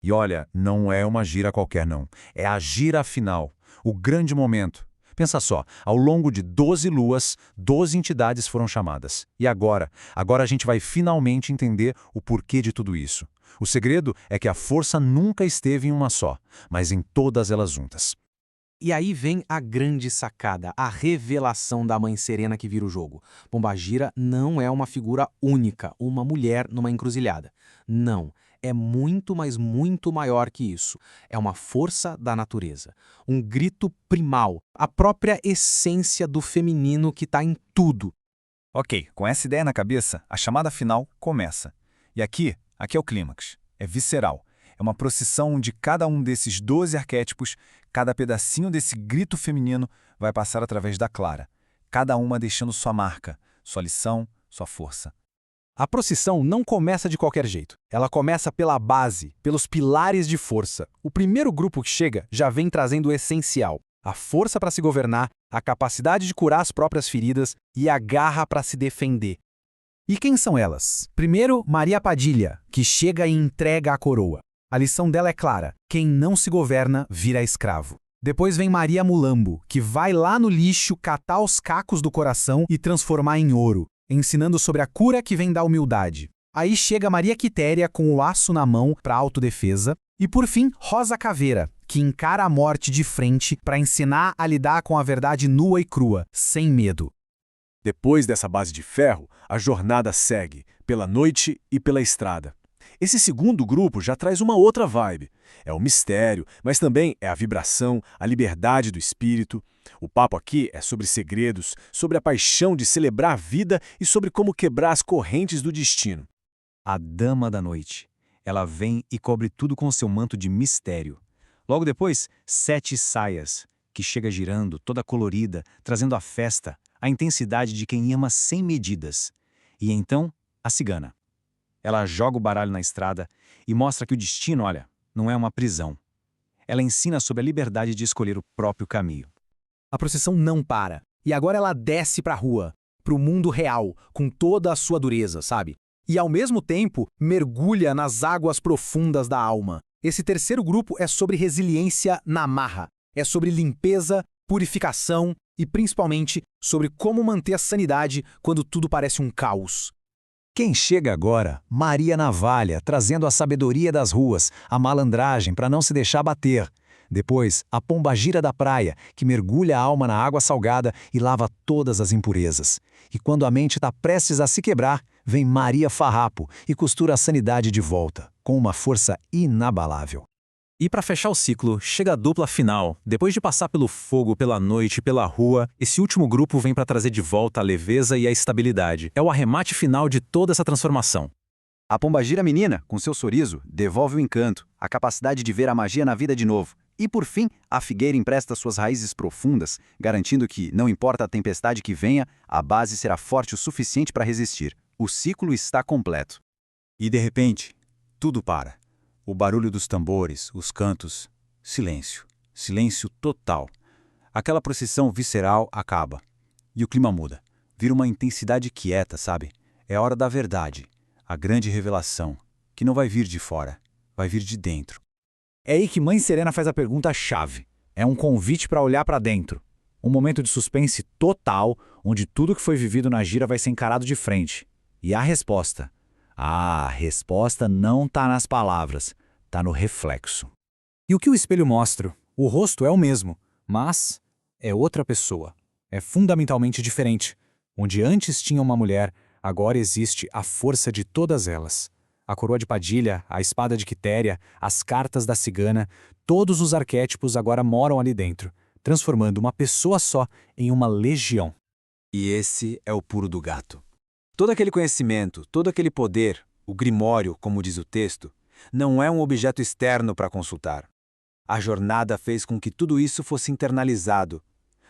E olha, não é uma gira qualquer não, é a gira final, o grande momento. Pensa só, ao longo de 12 luas, 12 entidades foram chamadas. E agora a gente vai finalmente entender o porquê de tudo isso. O segredo é que a força nunca esteve em uma só, mas em todas elas juntas. E aí vem a grande sacada, a revelação da Mãe Serena que vira o jogo. Pombagira não é uma figura única, uma mulher numa encruzilhada. Não, é muito, mas muito maior que isso. É uma força da natureza, um grito primal, a própria essência do feminino que está em tudo. Ok, com essa ideia na cabeça, a chamada final começa. E aqui é o clímax. É visceral. É uma procissão de cada um desses 12 arquétipos, cada pedacinho desse grito feminino vai passar através da Clara. cada uma deixando sua marca, sua lição, sua força. A procissão não começa de qualquer jeito. Ela começa pela base, pelos pilares de força. O primeiro grupo que chega já vem trazendo o essencial: a força para se governar, a capacidade de curar as próprias feridas e a garra para se defender. E quem são elas? Primeiro, Maria Padilha, que chega e entrega a coroa. A lição dela é clara: quem não se governa vira escravo. Depois vem Maria Mulambo, que vai lá no lixo catar os cacos do coração e transformar em ouro, ensinando sobre a cura que vem da humildade. Aí chega Maria Quitéria com o aço na mão para autodefesa. E por fim, Rosa Caveira, que encara a morte de frente para ensinar a lidar com a verdade nua e crua, sem medo. Depois dessa base de ferro, a jornada segue, pela noite e pela estrada. Esse segundo grupo já traz uma outra vibe. É o mistério, mas também é a vibração, a liberdade do espírito. O papo aqui é sobre segredos, sobre a paixão de celebrar a vida e sobre como quebrar as correntes do destino. A Dama da Noite. Ela vem e cobre tudo com seu manto de mistério. Logo depois, 7 saias, que chega girando, toda colorida, trazendo a festa, a intensidade de quem ama sem medidas. E então, a cigana. Ela joga o baralho na estrada e mostra que o destino, olha, não é uma prisão. Ela ensina sobre a liberdade de escolher o próprio caminho. A procissão não para. E agora ela desce para a rua, para o mundo real, com toda a sua dureza, sabe? E ao mesmo tempo, mergulha nas águas profundas da alma. Esse terceiro grupo é sobre resiliência na marra. É sobre limpeza, purificação e, principalmente, sobre como manter a sanidade quando tudo parece um caos. Quem chega agora? Maria Navalha, trazendo a sabedoria das ruas, a malandragem para não se deixar bater. Depois, a pombagira da praia, que mergulha a alma na água salgada e lava todas as impurezas. E quando a mente está prestes a se quebrar, vem Maria Farrapo e costura a sanidade de volta, com uma força inabalável. E para fechar o ciclo, chega a dupla final. Depois de passar pelo fogo, pela noite, pela rua, esse último grupo vem para trazer de volta a leveza e a estabilidade. É o arremate final de toda essa transformação. A pombagira menina, com seu sorriso, devolve o encanto, a capacidade de ver a magia na vida de novo. E por fim, a figueira empresta suas raízes profundas, garantindo que, não importa a tempestade que venha, a base será forte o suficiente para resistir. O ciclo está completo. E de repente, tudo para. O barulho dos tambores, os cantos, silêncio. Silêncio total. Aquela procissão visceral acaba. E o clima muda. Vira uma intensidade quieta, sabe? É a hora da verdade. A grande revelação, que não vai vir de fora, vai vir de dentro. É aí que Mãe Serena faz a pergunta-chave. É um convite para olhar para dentro. Um momento de suspense total, onde tudo que foi vivido na gira vai ser encarado de frente. E a resposta? A resposta não está nas palavras, está no reflexo. E o que o espelho mostra? O rosto é o mesmo, mas é outra pessoa. É fundamentalmente diferente. Onde antes tinha uma mulher, agora existe a força de todas elas. A coroa de Padilha, a espada de Quitéria, as cartas da cigana, todos os arquétipos agora moram ali dentro, transformando uma pessoa só em uma legião. E esse é o pulo do gato. Todo aquele conhecimento, todo aquele poder, o grimório, como diz o texto, não é um objeto externo para consultar. A jornada fez com que tudo isso fosse internalizado.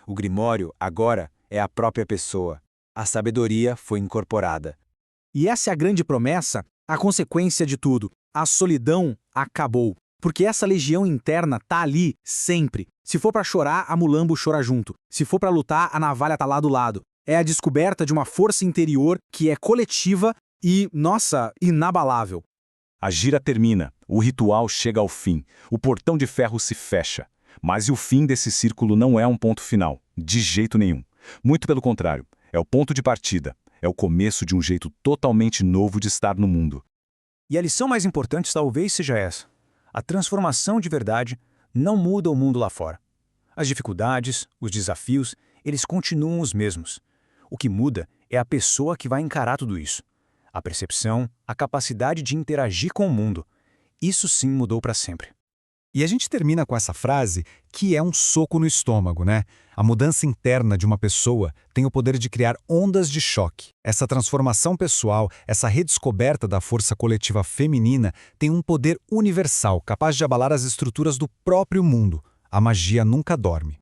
O grimório, agora, é a própria pessoa. A sabedoria foi incorporada. E essa é a grande promessa, a consequência de tudo. A solidão acabou. Porque essa legião interna tá ali sempre. Se for para chorar, a Mulambo chora junto. Se for para lutar, a navalha tá lá do lado. É a descoberta de uma força interior que é coletiva e, nossa, inabalável. A gira termina, o ritual chega ao fim, o portão de ferro se fecha. Mas o fim desse círculo não é um ponto final, de jeito nenhum. Muito pelo contrário, é o ponto de partida, é o começo de um jeito totalmente novo de estar no mundo. E a lição mais importante talvez seja essa. A transformação de verdade não muda o mundo lá fora. As dificuldades, os desafios, eles continuam os mesmos. O que muda é a pessoa que vai encarar tudo isso. A percepção, a capacidade de interagir com o mundo. Isso sim mudou para sempre. E a gente termina com essa frase que é um soco no estômago, né? A mudança interna de uma pessoa tem o poder de criar ondas de choque. Essa transformação pessoal, essa redescoberta da força coletiva feminina tem um poder universal, capaz de abalar as estruturas do próprio mundo. A magia nunca dorme.